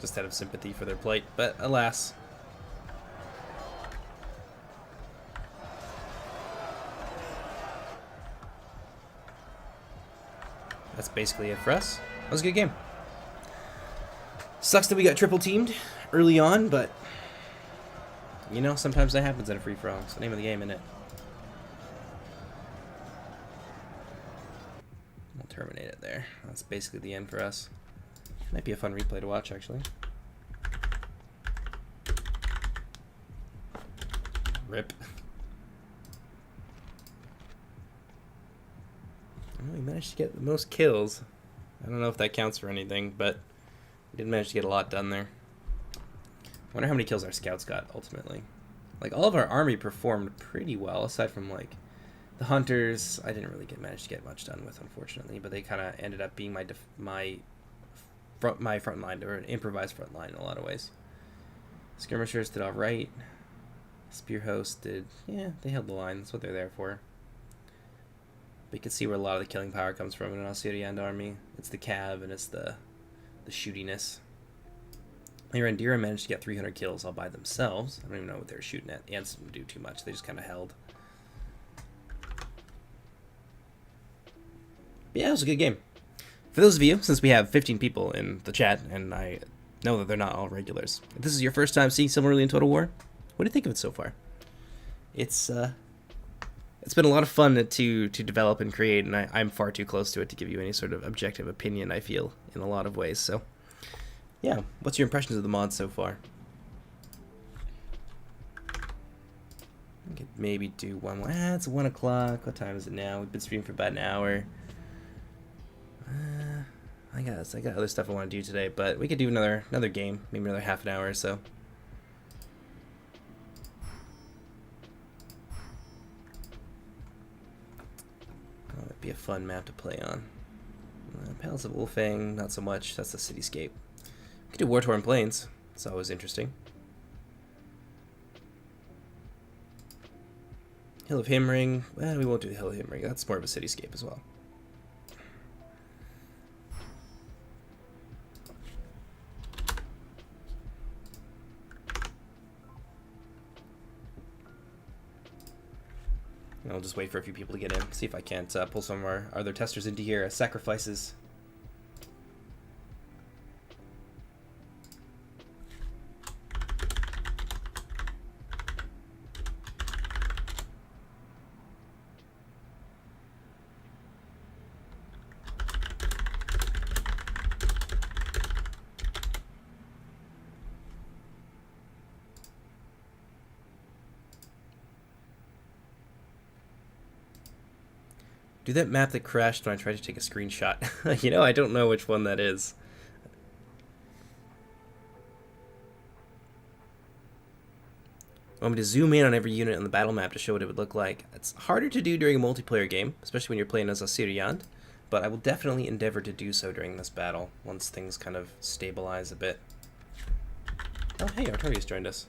[SPEAKER 1] Just out of sympathy for their plight, but alas. That's basically it for us. That was a good game. Sucks that we got triple teamed early on, but you know, sometimes that happens in a free-for-all. It's the name of the game, isn't it? We'll terminate it there. That's basically the end for us. Might be a fun replay to watch, actually. Rip. Well, we managed to get the most kills. I don't know if that counts for anything, but we did manage to get a lot done there. I wonder how many kills our scouts got, ultimately. Like, all of our army performed pretty well, aside from, like, the hunters. I didn't really manage to get much done with, unfortunately, but they kind of ended up being my front line, or an improvised front line in a lot of ways. Skirmishers did all right. Spear hosts did, yeah, they held the line. That's what they're there for. But you can see where a lot of the killing power comes from in an Osirian army. It's the cav and it's the shootiness. Irandira managed to get 300 kills all by themselves. I don't even know what they were shooting at. The ants didn't do too much. They just kind of held. But yeah, it was a good game. For those of you, since we have 15 people in the chat, and I know that they're not all regulars, if this is your first time seeing Silmarillion Total War, what do you think of it so far? It's been a lot of fun to develop and create, and I'm far too close to it to give you any sort of objective opinion, I feel, in a lot of ways. So, yeah, what's your impressions of the mod so far? I could maybe do one more. It's 1 o'clock. What time is it now? We've been streaming for about an hour. I got other stuff I want to do today, but we could do another game, maybe another half an hour or so. Oh, it'd be a fun map to play on. Palace of Wolfang, not so much. That's the cityscape. We could do War-Torn Plains. It's always interesting. Hill of Himring. Well, we won't do the Hill of Himring. That's more of a cityscape as well. I'll just wait for a few people to get in, see if I can't pull some of our other testers into here as sacrifices. Do that map that crashed when I tried to take a screenshot. You know, I don't know which one that is. Want me to zoom in on every unit on the battle map to show what it would look like? It's harder to do during a multiplayer game, especially when you're playing as Osirian, but I will definitely endeavor to do so during this battle, once things kind of stabilize a bit. Oh, hey, Artorius joined us.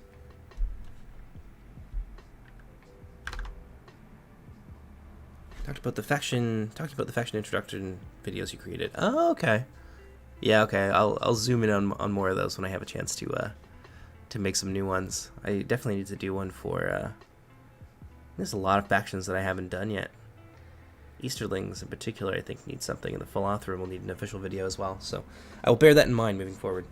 [SPEAKER 1] Talking about the faction introduction videos you created. Oh, okay. Yeah, okay. I'll zoom in on more of those when I have a chance to make some new ones. I definitely need to do one for. There's a lot of factions that I haven't done yet. Easterlings in particular, I think, need something, and the Philothera will need an official video as well. So I will bear that in mind moving forward.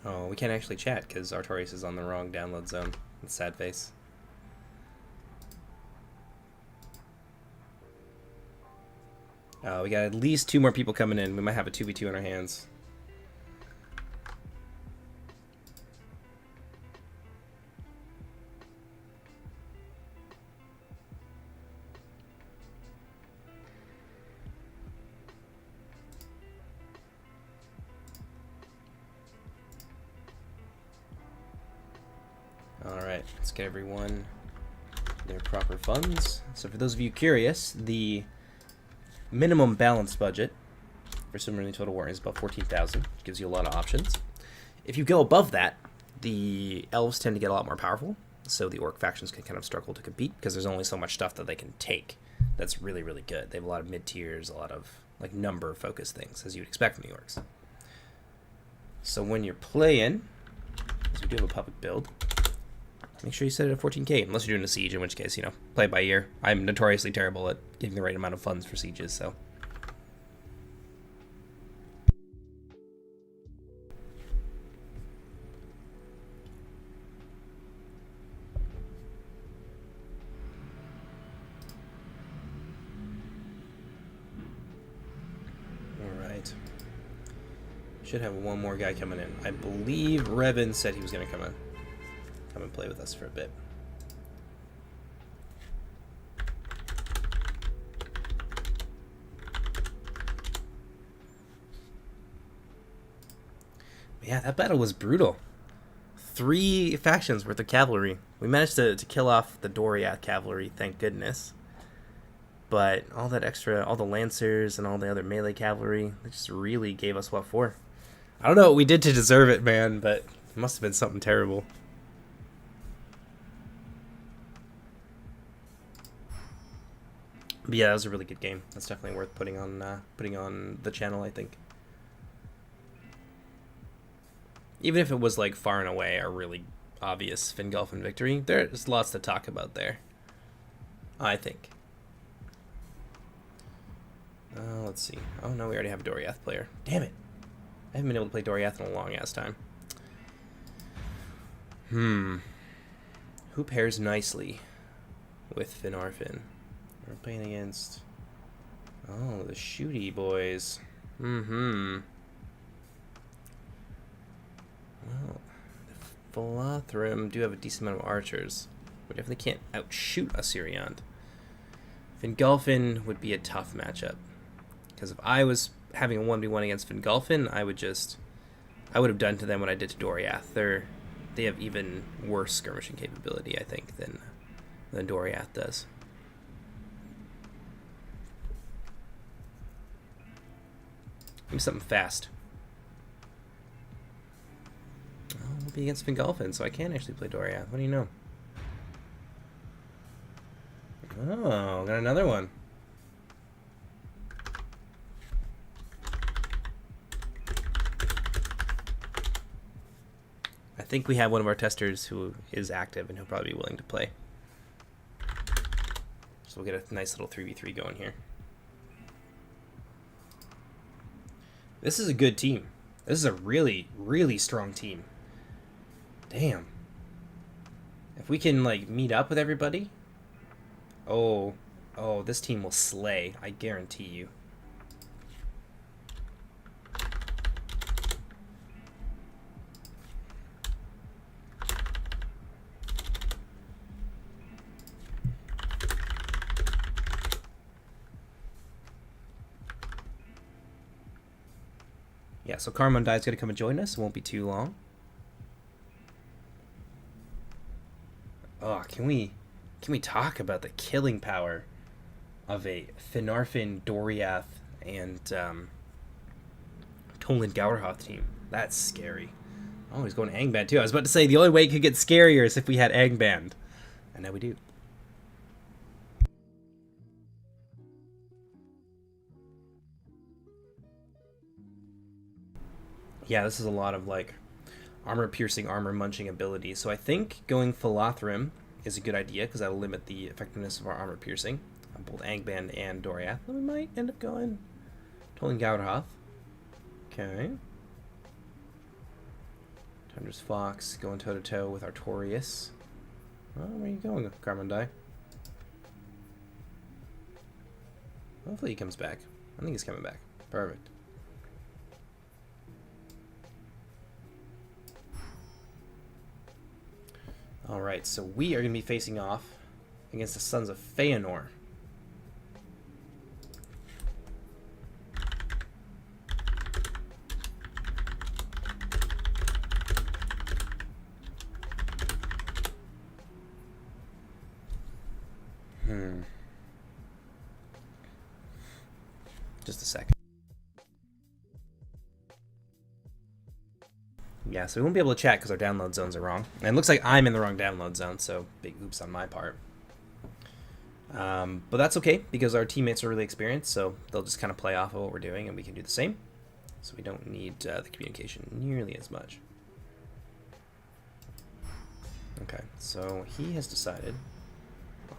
[SPEAKER 1] Oh, we can't actually chat because Artorius is on the wrong download zone. It's sad face. We got at least 2 more people coming in. We might have a 2v2 in our hands. Alright, let's get everyone their proper funds. So for those of you curious, the minimum balanced budget for Silmarillion Total War is about 14,000, which gives you a lot of options. If you go above that, the elves tend to get a lot more powerful, so the orc factions can kind of struggle to compete because there's only so much stuff that they can take that's really, really good. They have a lot of mid-tiers, a lot of like number-focused things, as you'd expect from the orcs. So when you're playing, as we do have a public build, make sure you set it at 14k, unless you're doing a siege, in which case, you know, play it by ear. I'm notoriously terrible at getting the right amount of funds for sieges, so. Should have one more guy coming in. I believe Revan said he was going to come and play with us for a bit. Yeah, that battle was brutal. 3 factions worth of cavalry. We managed to kill off the Doriath cavalry, thank goodness. But all that extra, all the Lancers and all the other melee cavalry, they just really gave us what for. I don't know what we did to deserve it, man, but it must have been something terrible. But yeah, that was a really good game. That's definitely worth putting on the channel, I think. Even if it was like far and away a really obvious Fingolfin victory, there's lots to talk about there, I think. Let's see. Oh no, we already have a Doriath player. Damn it. I haven't been able to play Doriath in a long ass time. Who pairs nicely with Finarfin? We're playing against... Oh, the shooty boys. Well, the Philothrim do have a decent amount of archers. We definitely can't outshoot Assyrion. Fingolfin would be a tough matchup. Because if I was having a 1v1 against Fingolfin, I would have done to them what I did to Doriath. They have even worse skirmishing capability, I think, than Doriath does. Give me something fast. Oh, we'll be against Fingolfin, so I can actually play Doriath. What do you know? Oh, got another one. I think we have one of our testers who is active and he'll probably be willing to play. So we'll get a nice little 3v3 going here. This is a good team. This is a really, really strong team. Damn. If we can, like, meet up with everybody... Oh, this team will slay. I guarantee you. Yeah, so Carmondai's gonna come and join us. It won't be too long. Oh, can we talk about the killing power of a Finarfin, Doriath, and Toland Gaurhoth team? That's scary. Oh, he's going Angband too. I was about to say the only way it could get scarier is if we had Angband, and now we do. Yeah, this is a lot of like armor-piercing, armor-munching abilities. So I think going Philothrim is a good idea because that'll limit the effectiveness of our armor-piercing on both Angband and Doriath. Then we might end up going Toland Gaurhoth. Okay. Tundra's Fox going toe-to-toe with Artorias. Oh, where are you going, Carmondai? Hopefully he comes back. I think he's coming back. Perfect. Alright, so we are going to be facing off against the Sons of Feanor. Just a second. Yeah, so we won't be able to chat because our download zones are wrong. And it looks like I'm in the wrong download zone, so big oops on my part. But that's okay, because our teammates are really experienced, so they'll just kind of play off of what we're doing, and we can do the same. So we don't need the communication nearly as much. Okay, so he has decided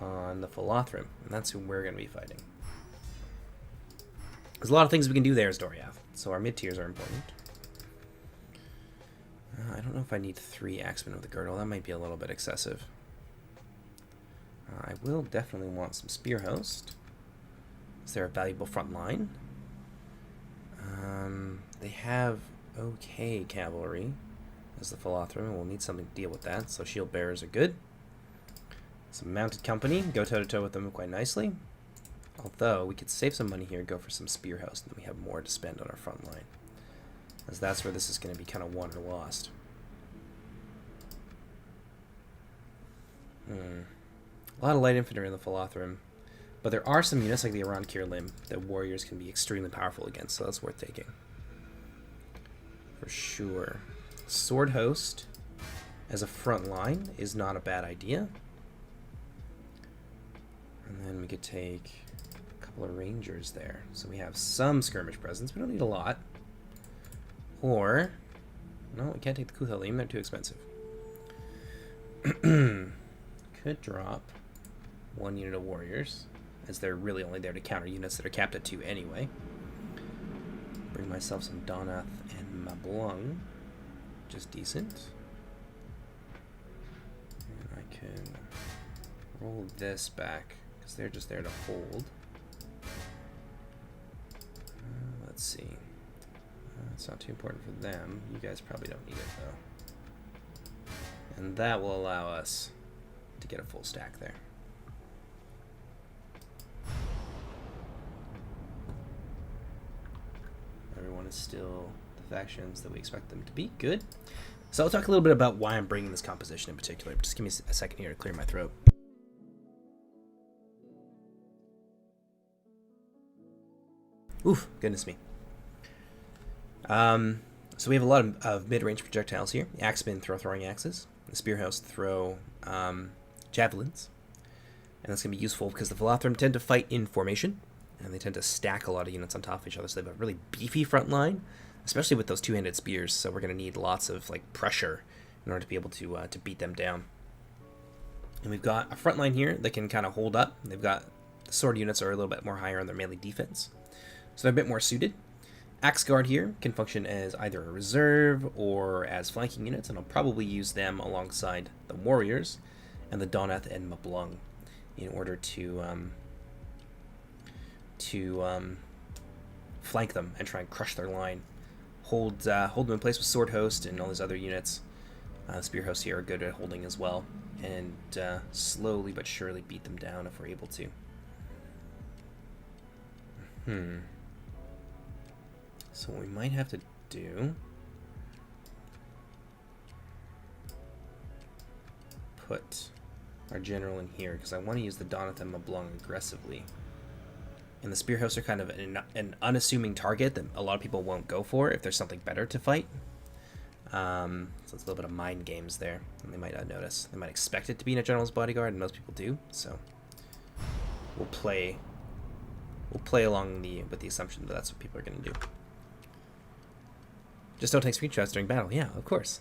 [SPEAKER 1] on the Philothrim, and that's who we're going to be fighting. There's a lot of things we can do there as Doriath, so our mid-tiers are important. I don't know if I need 3 Axemen with a girdle. That might be a little bit excessive. I will definitely want some Spear Host. Is there a valuable front line? They have... okay cavalry as the Philothrum, and we'll need something to deal with that, so shield bearers are good. Some mounted company, go toe-to-toe with them quite nicely. Although, we could save some money here and go for some spear house, and then we have more to spend on our front line. As that's where this is going to be kind of won or lost. A lot of light infantry in the Philothrum. But there are some units like the Iran Kirlim that warriors can be extremely powerful against, so that's worth taking. For sure. Sword Host as a front line is not a bad idea. And then we could take a couple of Rangers there. So we have some skirmish presence. We don't need a lot. Or, no, we can't take the Kuthalim. They're too expensive. Could drop one unit of warriors, as they're really only there to counter units that are capped at 2 anyway. Bring myself some Donath and Mablung. Just decent. And I can roll this back, because they're just there to hold. Let's see. It's not too important for them. You guys probably don't need it, though. And that will allow us to get a full stack there. Everyone is still the factions that we expect them to be. Good. So I'll talk a little bit about why I'm bringing this composition in particular. Just give me a second here to clear my throat. Oof, goodness me. So we have a lot of mid-range projectiles here. The Axemen throw throwing axes. The Spearhouse throw javelins. And that's going to be useful because the Philothrum tend to fight in formation. And they tend to stack a lot of units on top of each other. So they have a really beefy front line, especially with those two-handed spears. So we're going to need lots of pressure in order to be able to beat them down. And we've got a front line here that can kind of hold up. They've got the sword units are a little bit more higher on their melee defense. So they're a bit more suited. Axe Guard here can function as either a reserve or as flanking units, and I'll probably use them alongside the warriors and the Donath and Mablung in order to flank them and try and crush their line. Hold them in place with Sword Host and all these other units. Spear Hosts here are good at holding as well, and slowly but surely beat them down if we're able to. So what we might have to do, put our general in here, because I want to use the Donath and Mablung aggressively. And the Spear Hosts are kind of an unassuming target that a lot of people won't go for if there's something better to fight. So it's a little bit of mind games there, and they might not notice. They might expect it to be in a general's bodyguard, and most people do. So we'll play along with the assumption that that's what people are going to do. Just don't take screenshots during battle. Yeah, of course.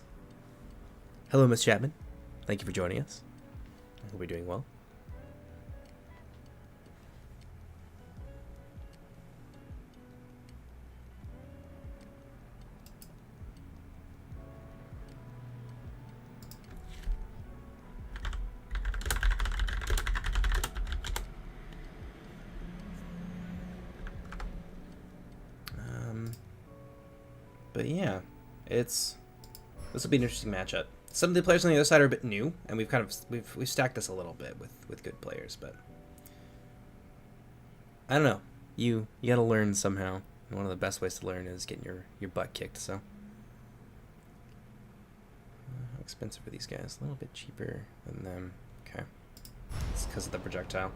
[SPEAKER 1] Hello, Miss Chapman. Thank you for joining us. I hope you're doing well. But yeah, this will be an interesting matchup. Some of the players on the other side are a bit new, and we've stacked this a little bit with good players, but I don't know. You gotta learn somehow. And one of the best ways to learn is getting your butt kicked. So how expensive are these guys? A little bit cheaper than them. Okay, it's because of the projectile.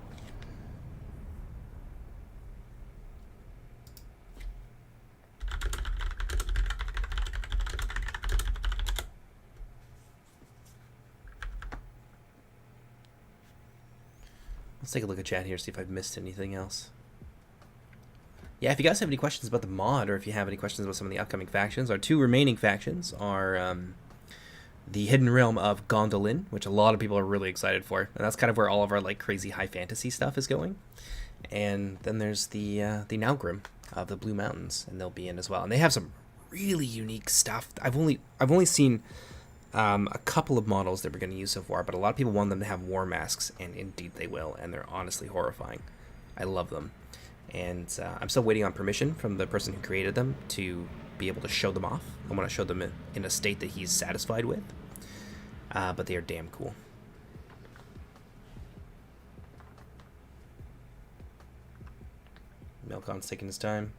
[SPEAKER 1] Let's take a look at chat here, see if I've missed anything else. Yeah, if you guys have any questions about the mod, or if you have any questions about some of the upcoming factions, our two remaining factions are the Hidden Realm of Gondolin, which a lot of people are really excited for, and that's kind of where all of our crazy high fantasy stuff is going. And then there's the Naugrim of the Blue Mountains, and they'll be in as well. And they have some really unique stuff. I've only seen a couple of models that we're going to use so far, but a lot of people want them to have war masks, and indeed they will, and they're honestly horrifying. I love them. And I'm still waiting on permission from the person who created them to be able to show them off. I want to show them in a state that he's satisfied with. But they are damn cool. Melkon's taking his time.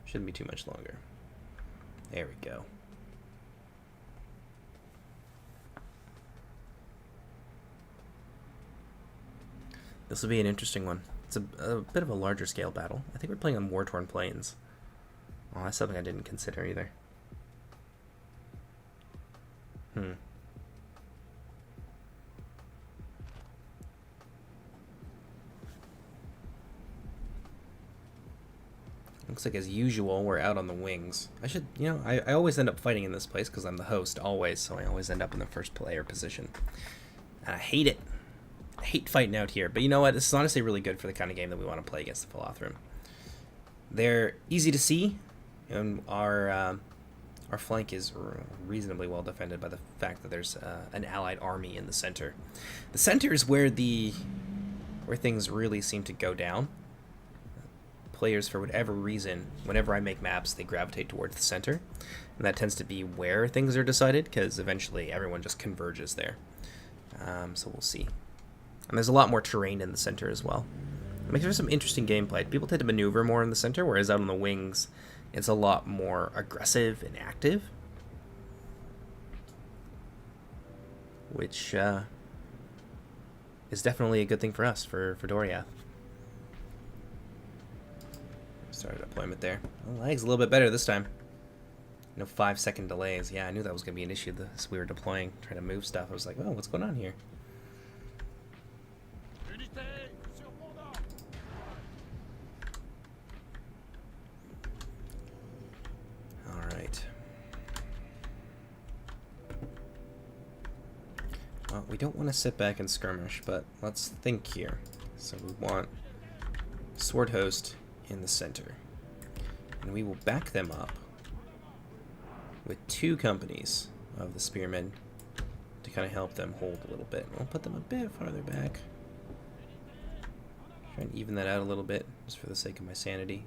[SPEAKER 1] Shouldn't be too much longer. There we go. This will be an interesting one. It's a bit of a larger scale battle. I think we're playing on war-torn plains. Oh, that's something I didn't consider either. Looks like as usual, we're out on the wings. I should, you know, I always end up fighting in this place because I'm the host, always, so I always end up in the first player position. And I hate it. I hate fighting out here, but you know what? This is honestly really good for the kind of game that we want to play against the Philothrim. They're easy to see, and our flank is reasonably well defended by the fact that there's an allied army in the center. The center is where things really seem to go down. Players, for whatever reason, whenever I make maps, they gravitate towards the center, and that tends to be where things are decided, because eventually everyone just converges there. So we'll see. And there's a lot more terrain in the center as well. It makes for some interesting gameplay. People tend to maneuver more in the center, whereas out on the wings, it's a lot more aggressive and active, which is definitely a good thing for us, for Doriath. Started deployment there. The lag's a little bit better this time. No 5-second delays. Yeah, I knew that was going to be an issue as we were deploying, trying to move stuff. I was like, oh, what's going on here? Alright. Well, we don't want to sit back and skirmish, but let's think here. So we want Sword Host in the center, and we will back them up with 2 companies of the spearmen to kind of help them hold a little bit. We'll put them a bit farther back, try and even that out a little bit just for the sake of my sanity.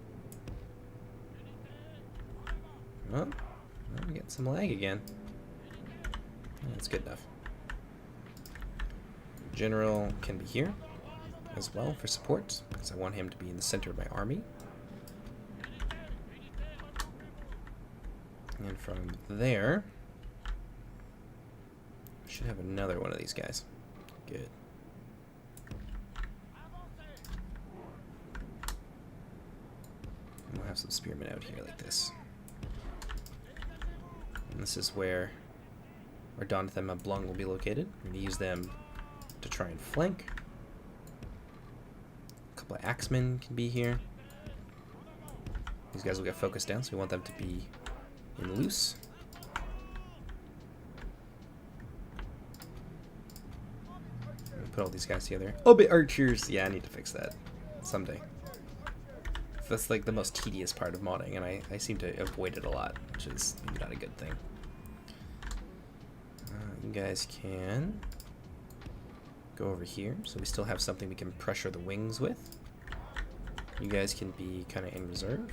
[SPEAKER 1] Oh, I'm getting some lag again. That's good enough. General can be here as well for support, because I want him to be in the center of my army. And from there, I should have another one of these guys. Good. And we'll have some spearmen out here like this. And this is where our Donathema Blung will be located. We're going to use them to try and flank. Axemen can be here. These guys will get focused down, so we want them to be in loose. Put all these guys together. Oh, but archers! Yeah, I need to fix that someday. That's like the most tedious part of modding, and I seem to avoid it a lot, which is maybe not a good thing. You guys can go over here, so we still have something we can pressure the wings with. You guys can be kind of in reserve.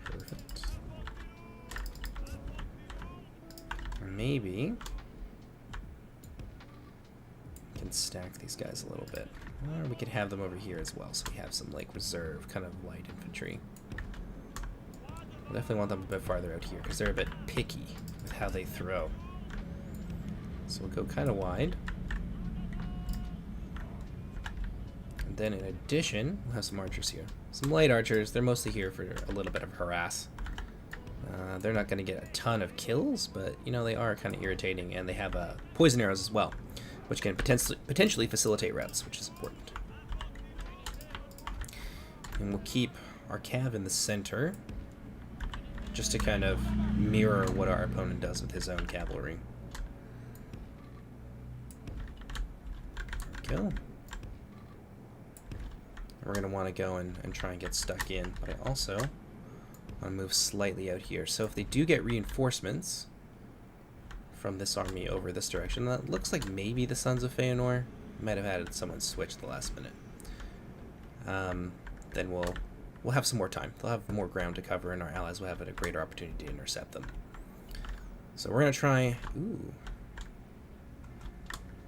[SPEAKER 1] Perfect. Maybe we can stack these guys a little bit. Or we could have them over here as well, so we have some like reserve, kind of light infantry. Definitely want them a bit farther out here, because they're a bit picky with how they throw. So we'll go kind of wide. And then in addition, we'll have some archers here. Some light archers. They're mostly here for a little bit of harass. They're not going to get a ton of kills, but you know, they are kind of irritating, and they have poison arrows as well, which can potentially facilitate routes, which is important. And we'll keep our cav in the center, just to kind of mirror what our opponent does with his own cavalry. There we go. We're going to want to go and try and get stuck in, but I also want to move slightly out here. So if they do get reinforcements from this army over this direction, that looks like maybe the Sons of Feanor might have had someone switch the last minute. then we'll have some more time. They'll have more ground to cover, and our allies will have a greater opportunity to intercept them. So we're gonna try. Ooh.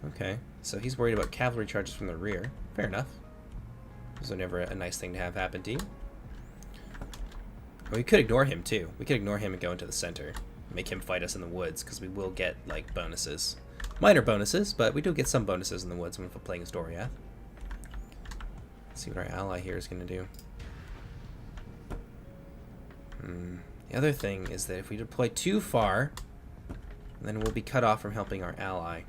[SPEAKER 1] Okay. So he's worried about cavalry charges from the rear. Fair enough. Those are never a nice thing to have happen to you. Well, we could ignore him too. We could ignore him and go into the center. Make him fight us in the woods, because we will get, like, bonuses. Minor bonuses, but we do get some bonuses in the woods when we're playing as Doriath. Let's see what our ally here is going to do. The other thing is that if we deploy too far, then we'll be cut off from helping our ally.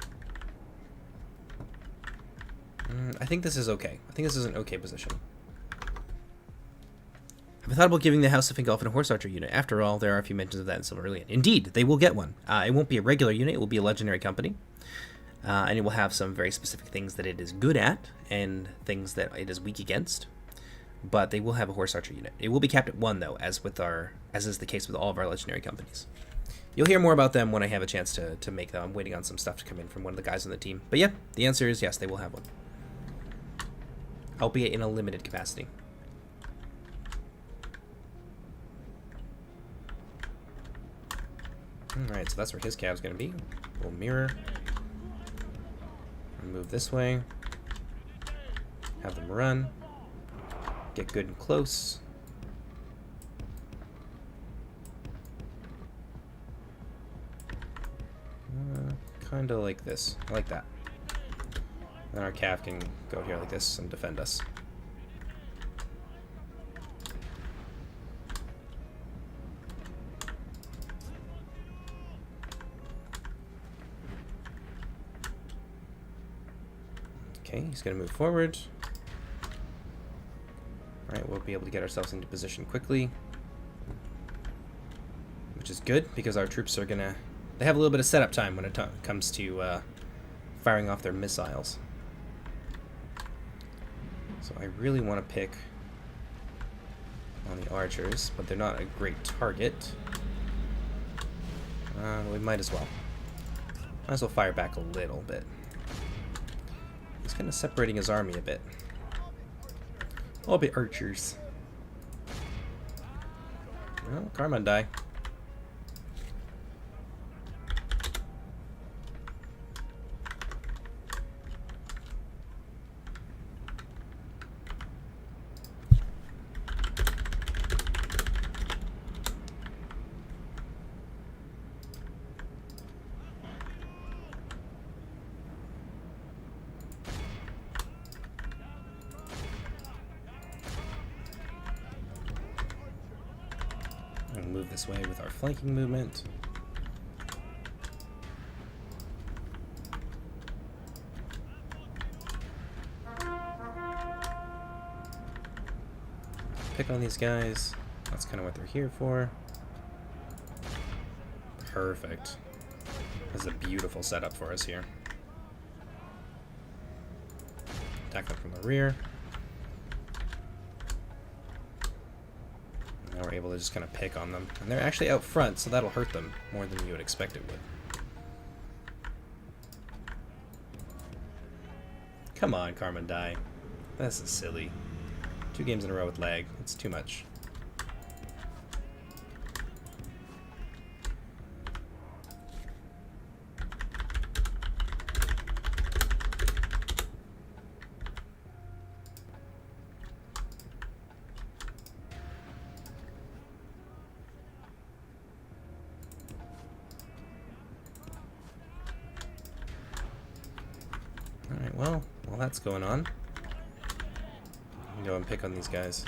[SPEAKER 1] I think this is okay. I think this is an okay position. Have I thought about giving the House of Fingolfin a horse archer unit? After all, there are a few mentions of that in Silmarillion. Indeed, they will get one. It won't be a regular unit, it will be a legendary company. And it will have some very specific things that it is good at, and things that it is weak against. But they will have a horse archer unit. It will be capped at 1, though, as is the case with all of our legendary companies. You'll hear more about them when I have a chance to make them. I'm waiting on some stuff to come in from one of the guys on the team. But yeah, the answer is yes, they will have one. Albeit in a limited capacity. Alright, so that's where his cab's going to be. We'll mirror. Move this way. Have them run. Get good and close. Kind of like this. I like that. Then our cav can go here like this and defend us. Okay, he's going to move forward. Alright, we'll be able to get ourselves into position quickly. Which is good, because our troops are going to... They have a little bit of setup time when it comes to firing off their missiles. So I really want to pick on the archers, but they're not a great target. We might as well. Might as well fire back a little bit. He's kind of separating his army a bit. All bit archers. Well, Karman die. Move this way with our flanking movement. Pick on these guys. That's kind of what they're here for. Perfect. This is a beautiful setup for us here. Attack them from the rear. Now we're able to just kind of pick on them. And they're actually out front, so that'll hurt them more than you would expect it would. Come on, Karman die. This is silly. 2 games in a row with lag. It's too much. Alright, well, while that's going on, I can go and pick on these guys.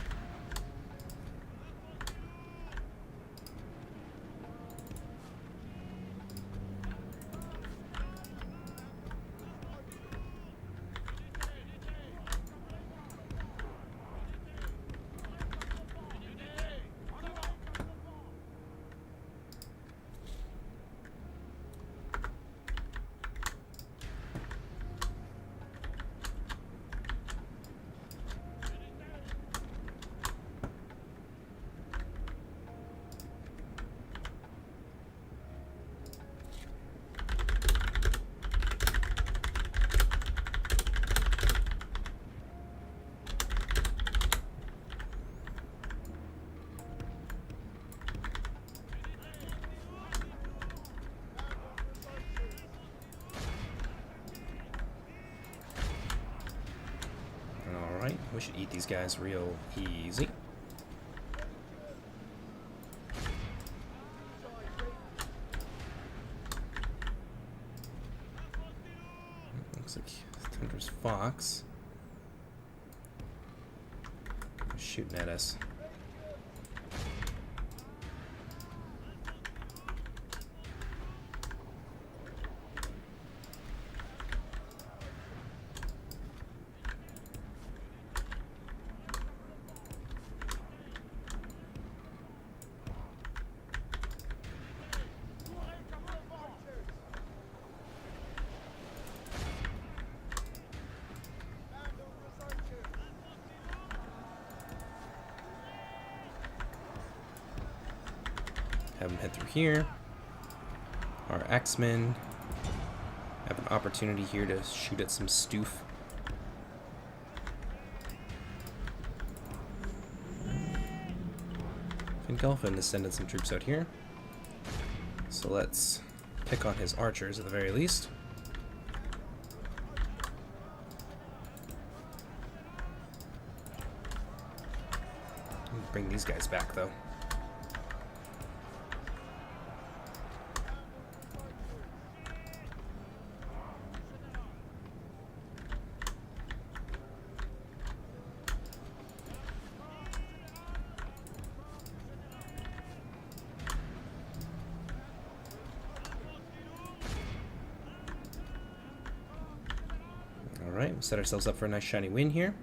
[SPEAKER 1] We should eat these guys real easy. Looks like Tundra's Fox. Shooting at us. Have them head through here. Our X-Men have an opportunity here to shoot at some stoof. Fingolfin is sending some troops out here. So let's pick on his archers at the very least. Bring these guys back though. Alright, we'll set ourselves up for a nice shiny win here.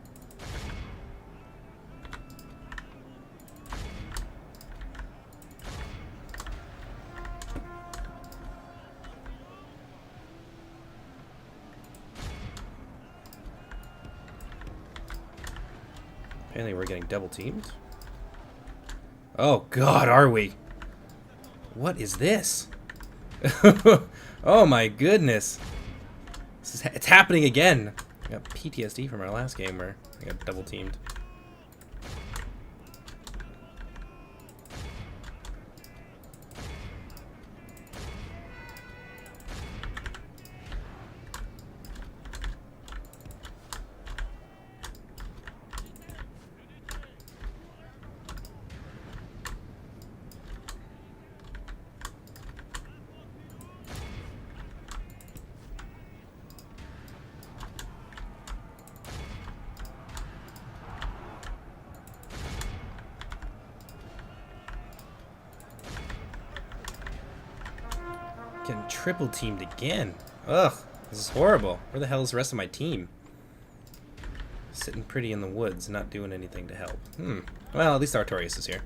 [SPEAKER 1] Apparently we're getting double teamed. Oh god, are we? What is this? Oh my goodness. It's happening again. I got PTSD from our last game where I got double teamed. Getting triple teamed again. Ugh, this is horrible. Where the hell is the rest of my team? Sitting pretty in the woods, not doing anything to help. Well, at least Artorias is here.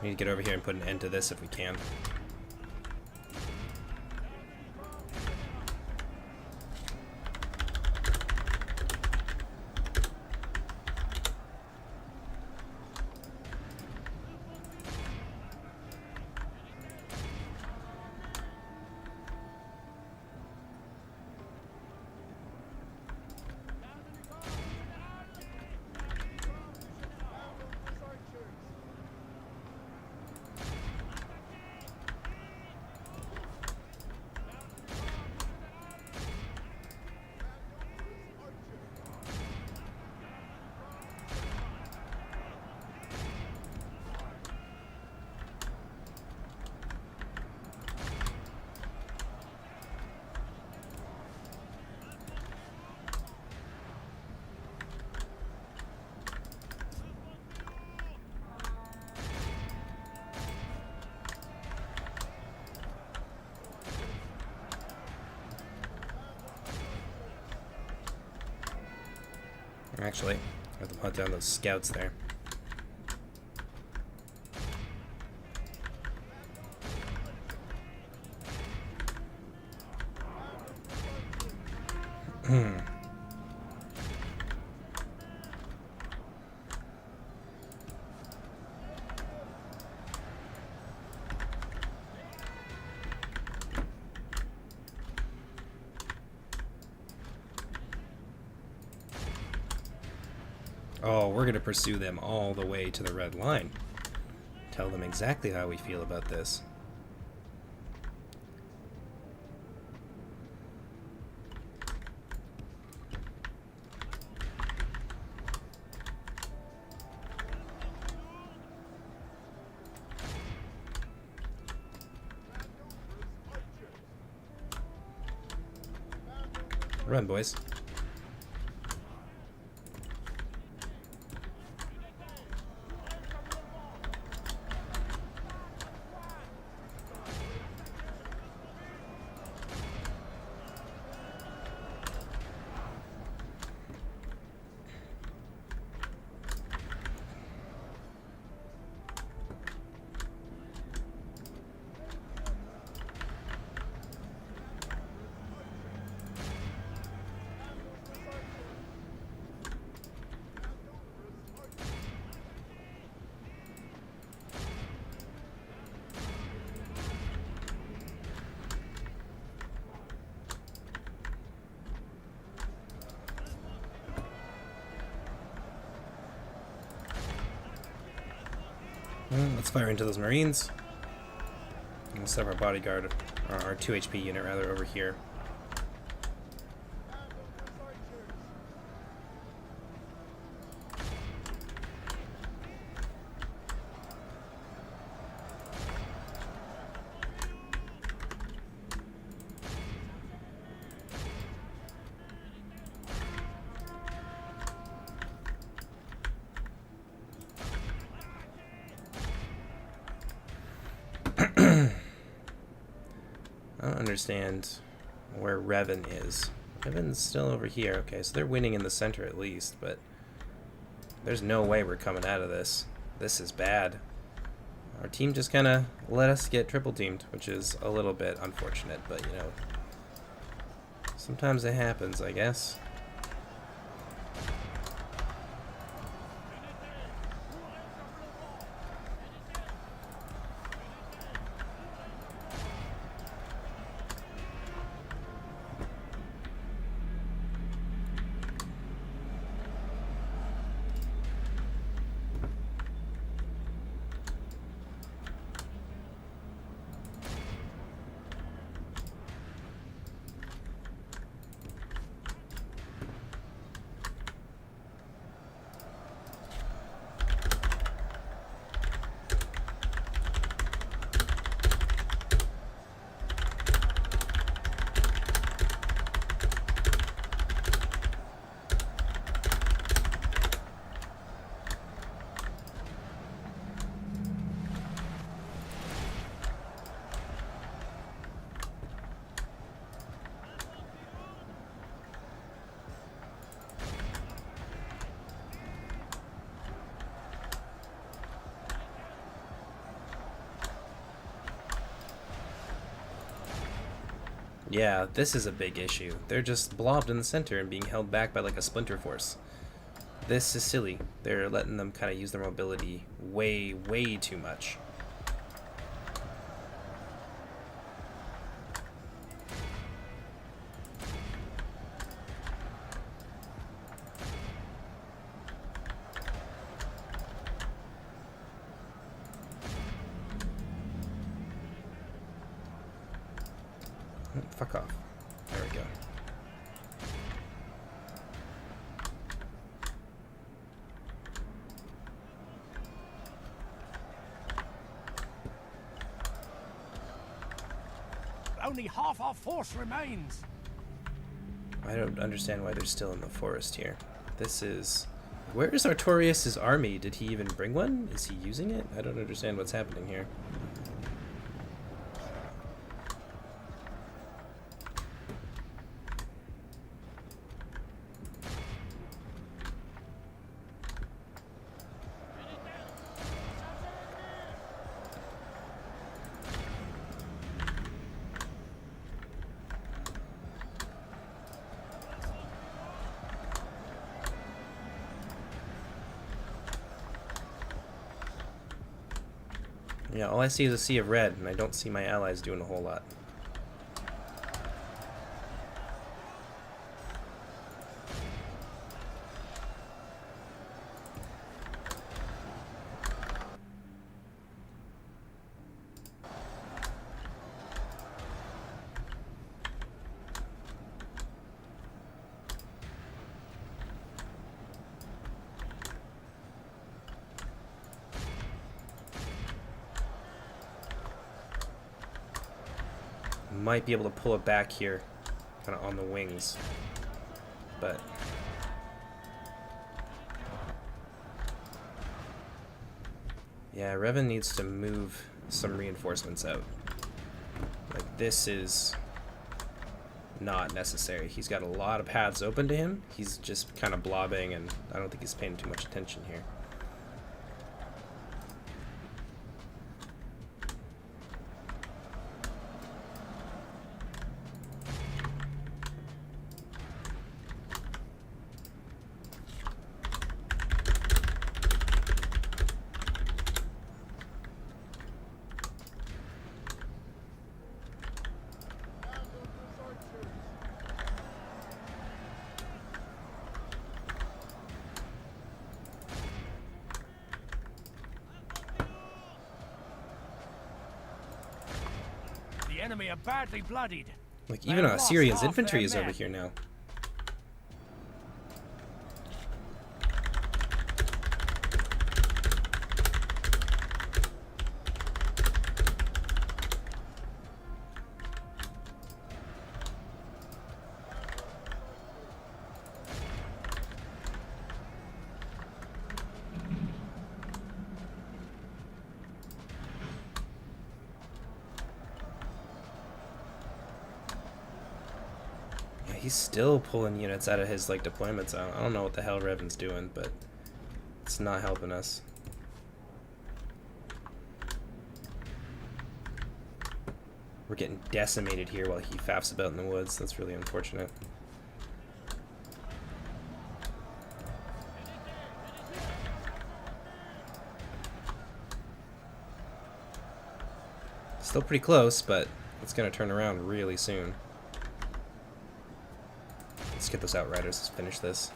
[SPEAKER 1] We need to get over here and put an end to this if we can. Actually, I have to hunt down those scouts there. Oh, we're gonna pursue them all the way to the red line. Tell them exactly how we feel about this. Run, boys. Let's fire into those Marines. We'll set our bodyguard, or our 2 HP unit rather, over here. I don't understand where Revan is. Revan's still over here. Okay, so they're winning in the center at least, but there's no way we're coming out of this. This is bad. Our team just kind of let us get triple teamed, which is a little bit unfortunate, but you know, sometimes it happens, I guess. Yeah, this is a big issue. They're just blobbed in the center and being held back by like a splinter force. This is silly. They're letting them kind of use their mobility way, way too much. Fuck off. There we go.
[SPEAKER 2] Only half our force remains.
[SPEAKER 1] I don't understand why they're still in the forest here. This is... Where is Artorias' army? Did he even bring one? Is he using it? I don't understand what's happening here. Yeah, all I see is a sea of red, and I don't see my allies doing a whole lot. Might be able to pull it back here, kind of on the wings. But yeah, Revan needs to move some reinforcements out. Like, this is not necessary. He's got a lot of paths open to him. He's just kind of blobbing, and I don't think he's paying too much attention here.
[SPEAKER 2] The enemy are badly bloodied.
[SPEAKER 1] Like, even Assyrian's infantry is over here now. He's still pulling units out of his, like, deployment zone. I don't know what the hell Revan's doing, but it's not helping us. We're getting decimated here while he faffs about in the woods. That's really unfortunate. Still pretty close, but it's going to turn around really soon. Let's get those Outriders. Let's finish this.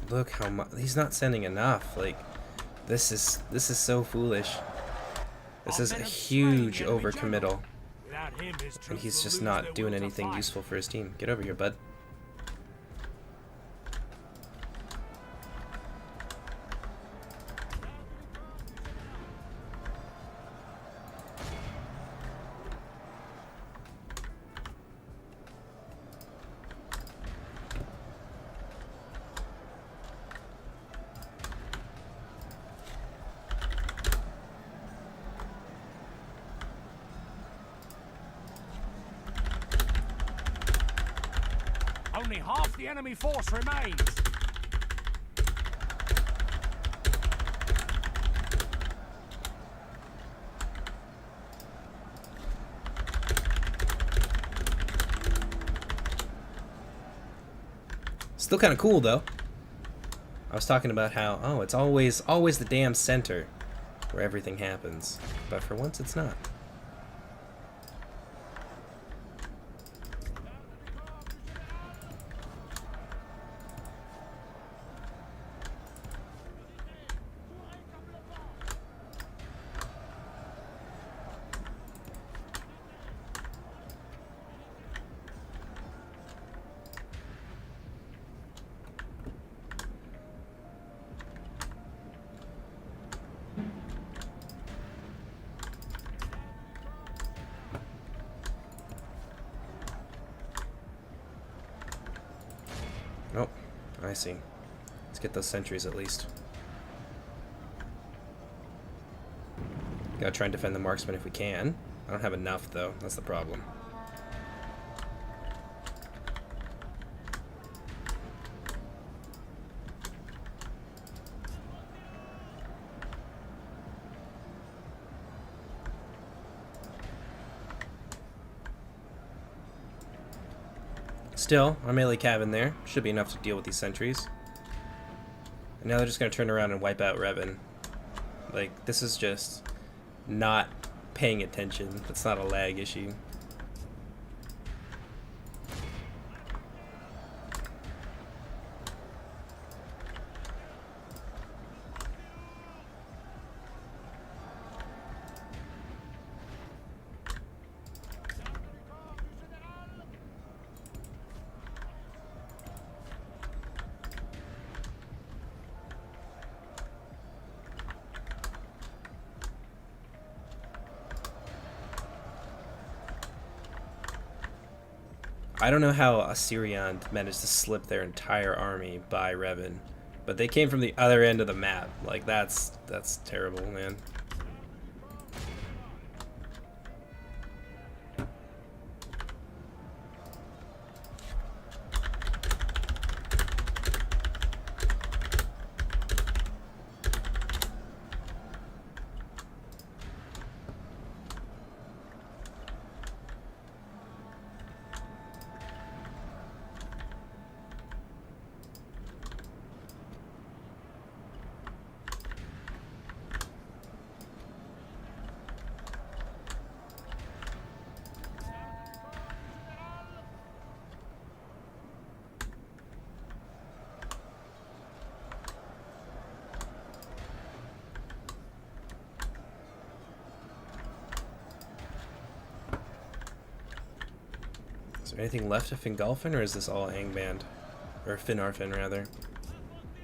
[SPEAKER 1] Look how much he's not sending enough. Like, this is so foolish. This is a huge overcommittal, and he's just not doing anything useful for his team. Get over here, bud.
[SPEAKER 2] Only half the enemy force remains.
[SPEAKER 1] Still kind of cool, though. I was talking about how, oh, it's always the damn center where everything happens. But for once, it's not. Oh, I see. Let's get those sentries at least. Gotta try and defend the marksman if we can. I don't have enough, though. That's the problem. Still, our melee cabin there. Should be enough to deal with these sentries. And now they're just going to turn around and wipe out Revan. Like, this is just not paying attention. That's not a lag issue. I don't know how Assyrian managed to slip their entire army by Revan, but they came from the other end of the map. Like, that's terrible, man. Is there anything left of Fingolfin, or is this all Angband? Or Finarfin, rather.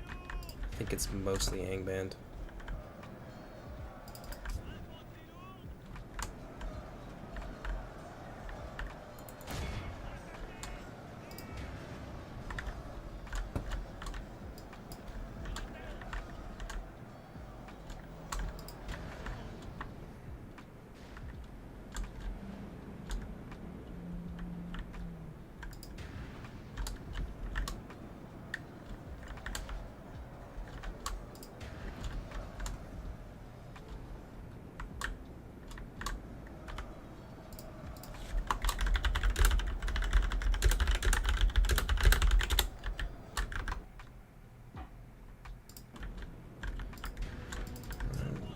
[SPEAKER 1] I think it's mostly Angband.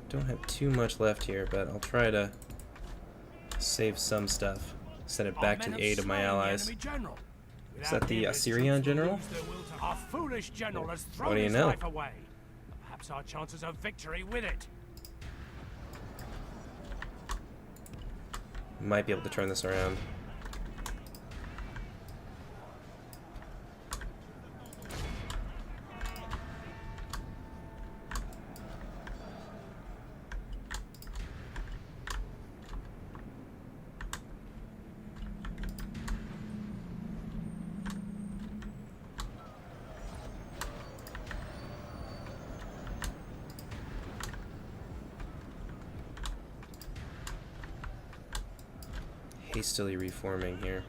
[SPEAKER 1] Don't have too much left here, but I'll try to save some stuff. Send it back to the aid of my allies. Is that the Assyrian general?
[SPEAKER 2] Our foolish general has
[SPEAKER 1] What
[SPEAKER 2] thrown
[SPEAKER 1] do you
[SPEAKER 2] his
[SPEAKER 1] know?
[SPEAKER 2] life away. Perhaps our chances of victory with it.
[SPEAKER 1] Might be able to turn this around. Hastily reforming here.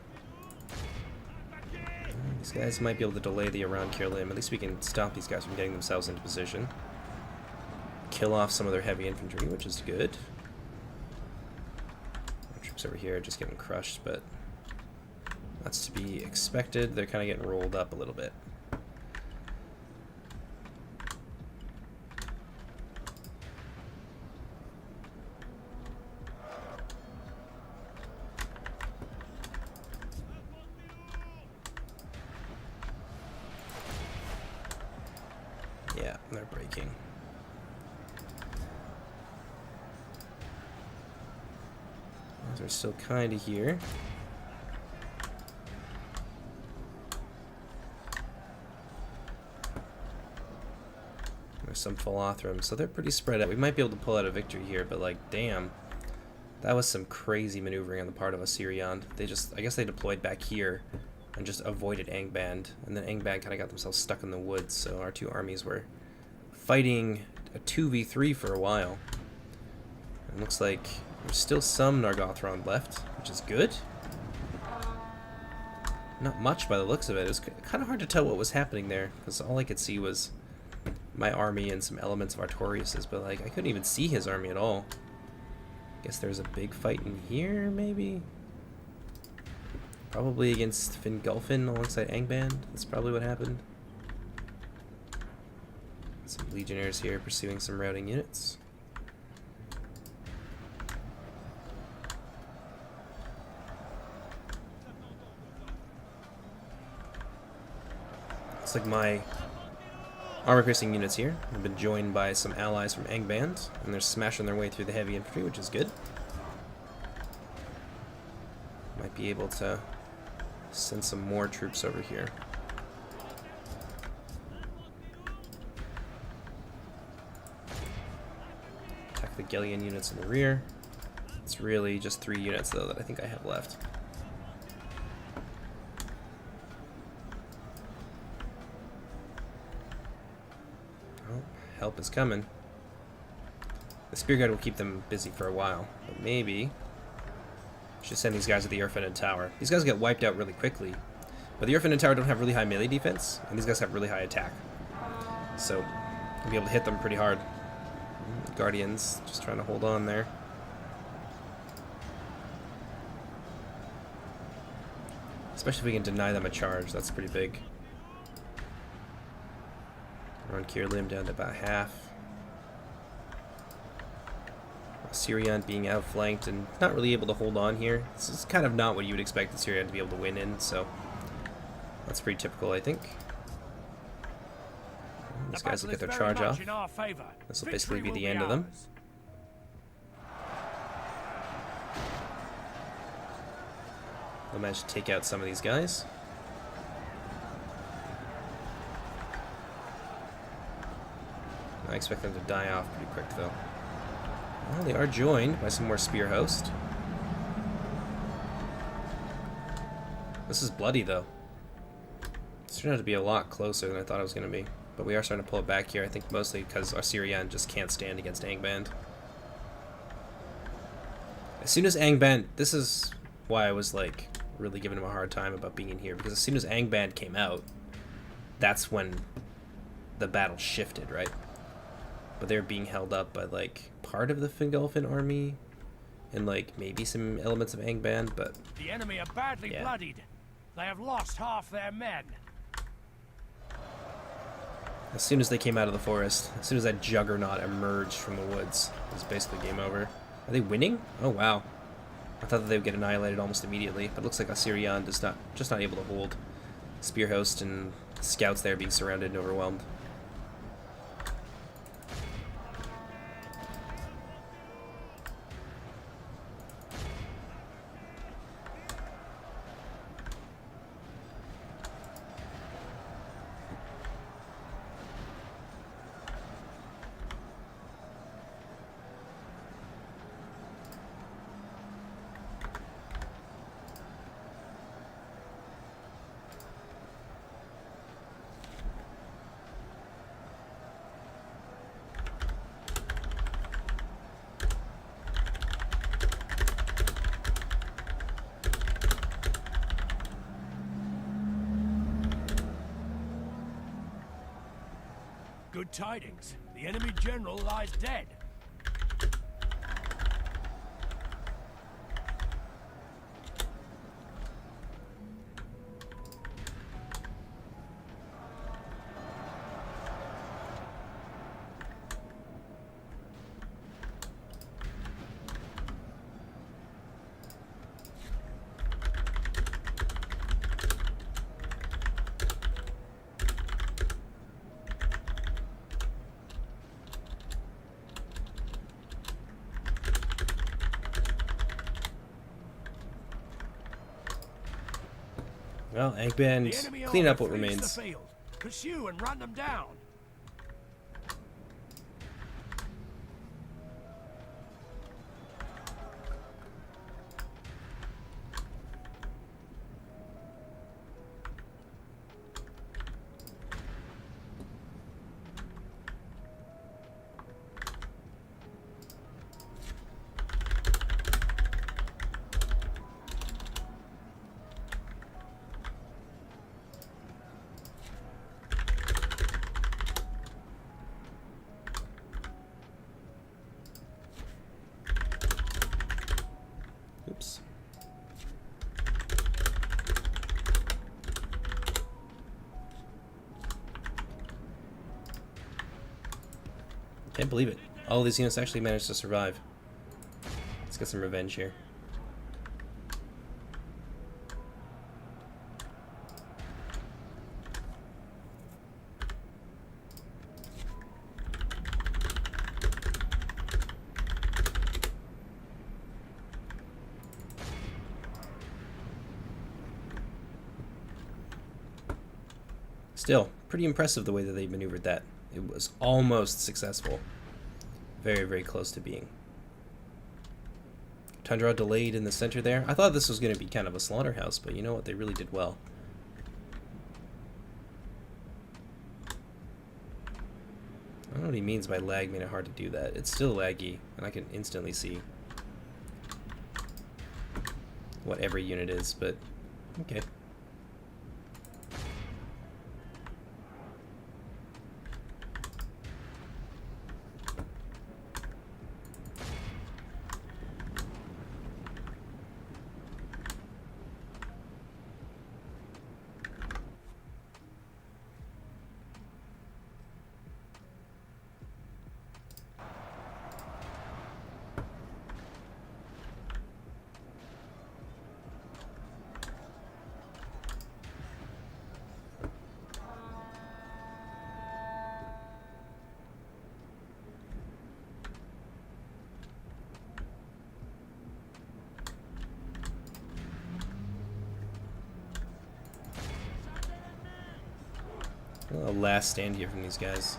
[SPEAKER 1] These guys might be able to delay the Iran Kirlim. At least we can stop these guys from getting themselves into position. Kill off some of their heavy infantry, which is good. Our troops over here are just getting crushed, but that's to be expected. They're kind of getting rolled up a little bit. Yeah, they're breaking. Those are still kind of here. There's some Philothrum, so they're pretty spread out. We might be able to pull out a victory here, but like, damn. That was some crazy maneuvering on the part of Assyrian. They just, I guess they deployed back here and just avoided Angband, and then Angband kind of got themselves stuck in the woods, so our two armies were fighting a 2v3 for a while. It looks like there's still some Nargothrond left, which is good. Not much by the looks of it. It was kind of hard to tell what was happening there, because all I could see was my army and some elements of Artorius's, but like I couldn't even see his army at all. Guess there's a big fight in here, maybe? Probably against Fingolfin alongside Angband. That's probably what happened. Some legionnaires here pursuing some routing units. Looks like my armor-piercing units here have been joined by some allies from Angband, and they're smashing their way through the heavy infantry, which is good. Might be able to send some more troops over here. Attack the Gellian units in the rear. It's really just 3 units, though, that I think I have left. Help is coming. The Spear Guard will keep them busy for a while, but maybe should send these guys to the Earth-Ended Tower. These guys get wiped out really quickly, but the Earth-Ended Tower don't have really high melee defense, and these guys have really high attack. So I'll be able to hit them pretty hard. Guardians just trying to hold on there. Especially if we can deny them a charge, that's pretty big. Run Kirlim down to about half. Sirion being outflanked and not really able to hold on here. This is kind of not what you would expect the Sirion to be able to win in, so that's pretty typical, I think. These guys will get their charge off. This will basically be the end of them. They'll manage to take out some of these guys. I expect them to die off pretty quick, though. Well, they are joined by some more Spear Host. This is bloody, though. This turned out to be a lot closer than I thought it was going to be. But we are starting to pull it back here, I think mostly because our Sirion just can't stand against Angband. As soon as Angband... This is why I was, like, really giving him a hard time about being in here. Because as soon as Angband came out, that's when the battle shifted, right? But they're being held up by, like, part of the Fingolfin army and, like, maybe some elements of Angband, but...
[SPEAKER 2] The enemy are badly bloodied. They have lost half their men.
[SPEAKER 1] As soon as they came out of the forest, as soon as that juggernaut emerged from the woods, it was basically game over. Are they winning? Oh, wow. I thought that they would get annihilated almost immediately, but it looks like Sirion is just not able to hold. Spear Host and scouts there being surrounded and overwhelmed.
[SPEAKER 2] Good tidings. The enemy general lies dead.
[SPEAKER 1] Well, Angband, clean up what remains.
[SPEAKER 2] Pursue and run them down.
[SPEAKER 1] Oops. Can't believe it. All these units actually managed to survive. Let's get some revenge here. Still, pretty impressive the way that they maneuvered that. It was almost successful. Very, very close to being. Tundra delayed in the center there. I thought this was going to be kind of a slaughterhouse, but you know what? They really did well. know what he means by lag made it hard to do that. It's still laggy, and I can instantly see what every unit is, but okay. A last stand here from these guys.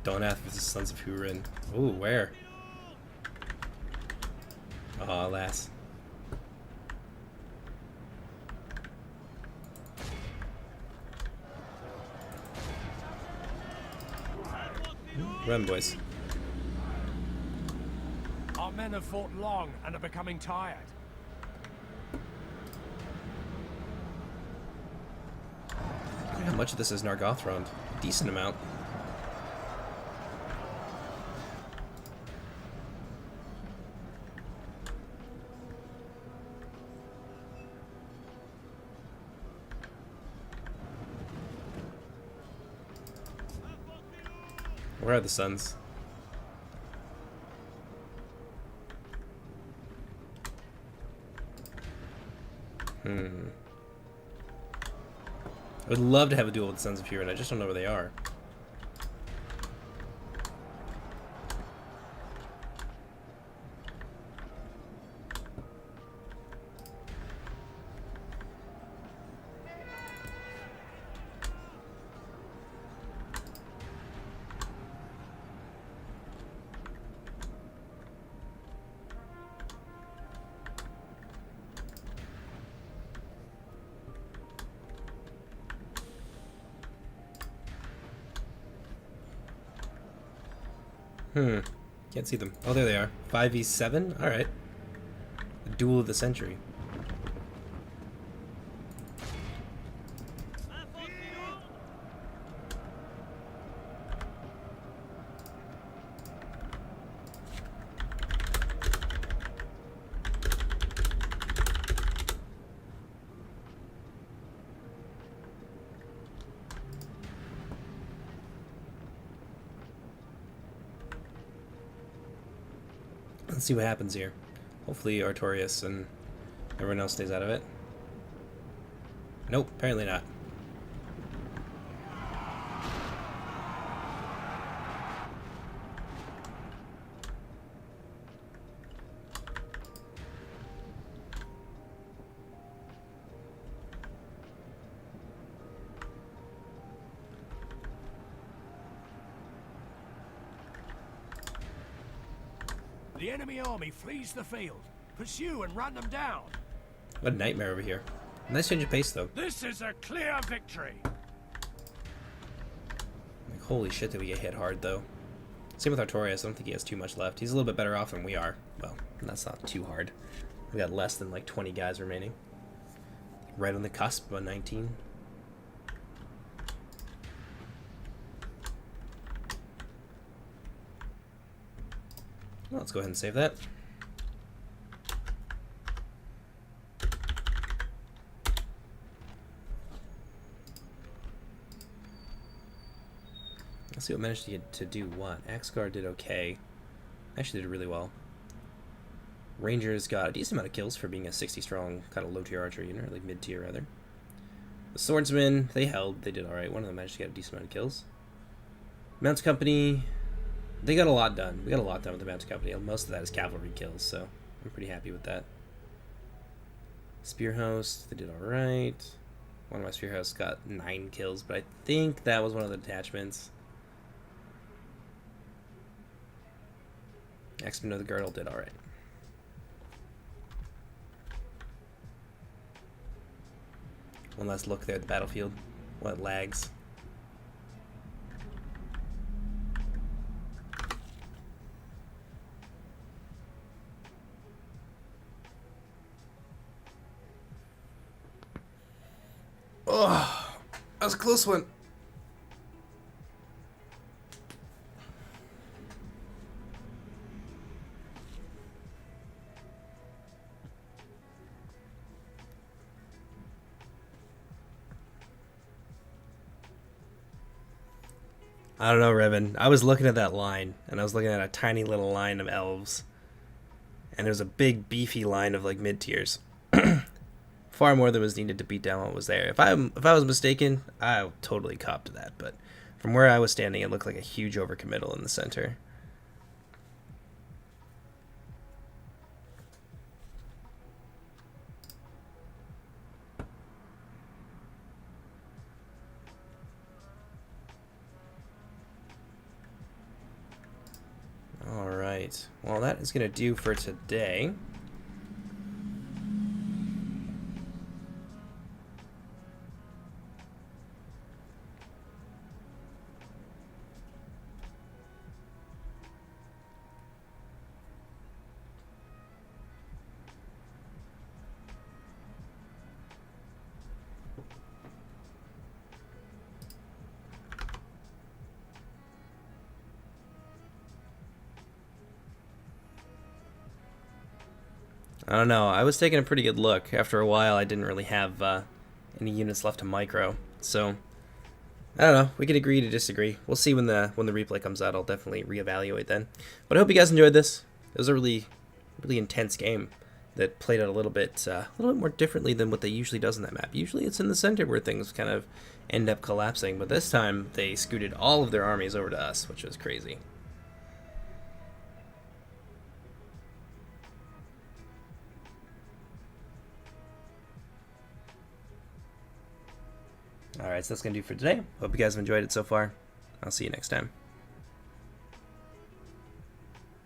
[SPEAKER 1] Don't ask if this is Sons of Hurin. Ooh, where? Oh, alas. Run, boys.
[SPEAKER 2] Our men have fought long and are becoming tired.
[SPEAKER 1] Look at how much of this is Nargothrond. A decent amount. Where are the suns? I would love to have a duel with the Sons of Hurin. I just don't know where they are. Can't see them. Oh, there they are. 5v7? Alright. The duel of the century. Let's see what happens here. Hopefully Artorias and everyone else stays out of it. Nope, apparently not.
[SPEAKER 2] The enemy army flees the field. Pursue and run them down.
[SPEAKER 1] What a nightmare over here. Nice change of pace, though.
[SPEAKER 2] This is a clear victory.
[SPEAKER 1] Like, holy shit, did we get hit hard, though. Same with Artorias. I don't think he has too much left. He's a little bit better off than we are. Well, that's not too hard. We got less than, like, 20 guys remaining. Right on the cusp of 19. Well, let's go ahead and save that. Let's see what managed to get to do what. Axgar did okay. Actually did really well. Rangers got a decent amount of kills for being a 60 strong kind of low tier archer unit, or like mid tier rather. The swordsmen, they held, they did alright. One of them managed to get a decent amount of kills. Mounts Company, they got a lot done. We got a lot done with the Mounts Company. Most of that is cavalry kills, so I'm pretty happy with that. Spear Host, they did alright. One of my Spear Hosts got 9 kills, but I think that was one of the detachments. X-Men of the Girdle did alright. One last look there at the battlefield. What lags. Oh, that was a close one. I don't know, Revan. I was looking at that line, and I was looking at a tiny little line of elves. And there's a big, beefy line of, like, mid-tiers. Far more than was needed to beat down what was there. If I was mistaken, I totally copped that. But from where I was standing, it looked like a huge overcommittal in the center. Alright. Well, that is going to do for today. I don't know. I was taking a pretty good look. After a while, I didn't really have any units left to micro. So, I don't know. We can agree to disagree. We'll see when the replay comes out. I'll definitely reevaluate then. But I hope you guys enjoyed this. It was a really intense game that played out a little bit more differently than what they usually does in that map. Usually it's in the center where things kind of end up collapsing. But this time, they scooted all of their armies over to us, which was crazy. Alright, so that's going to do for today. Hope you guys have enjoyed it so far. I'll see you next time.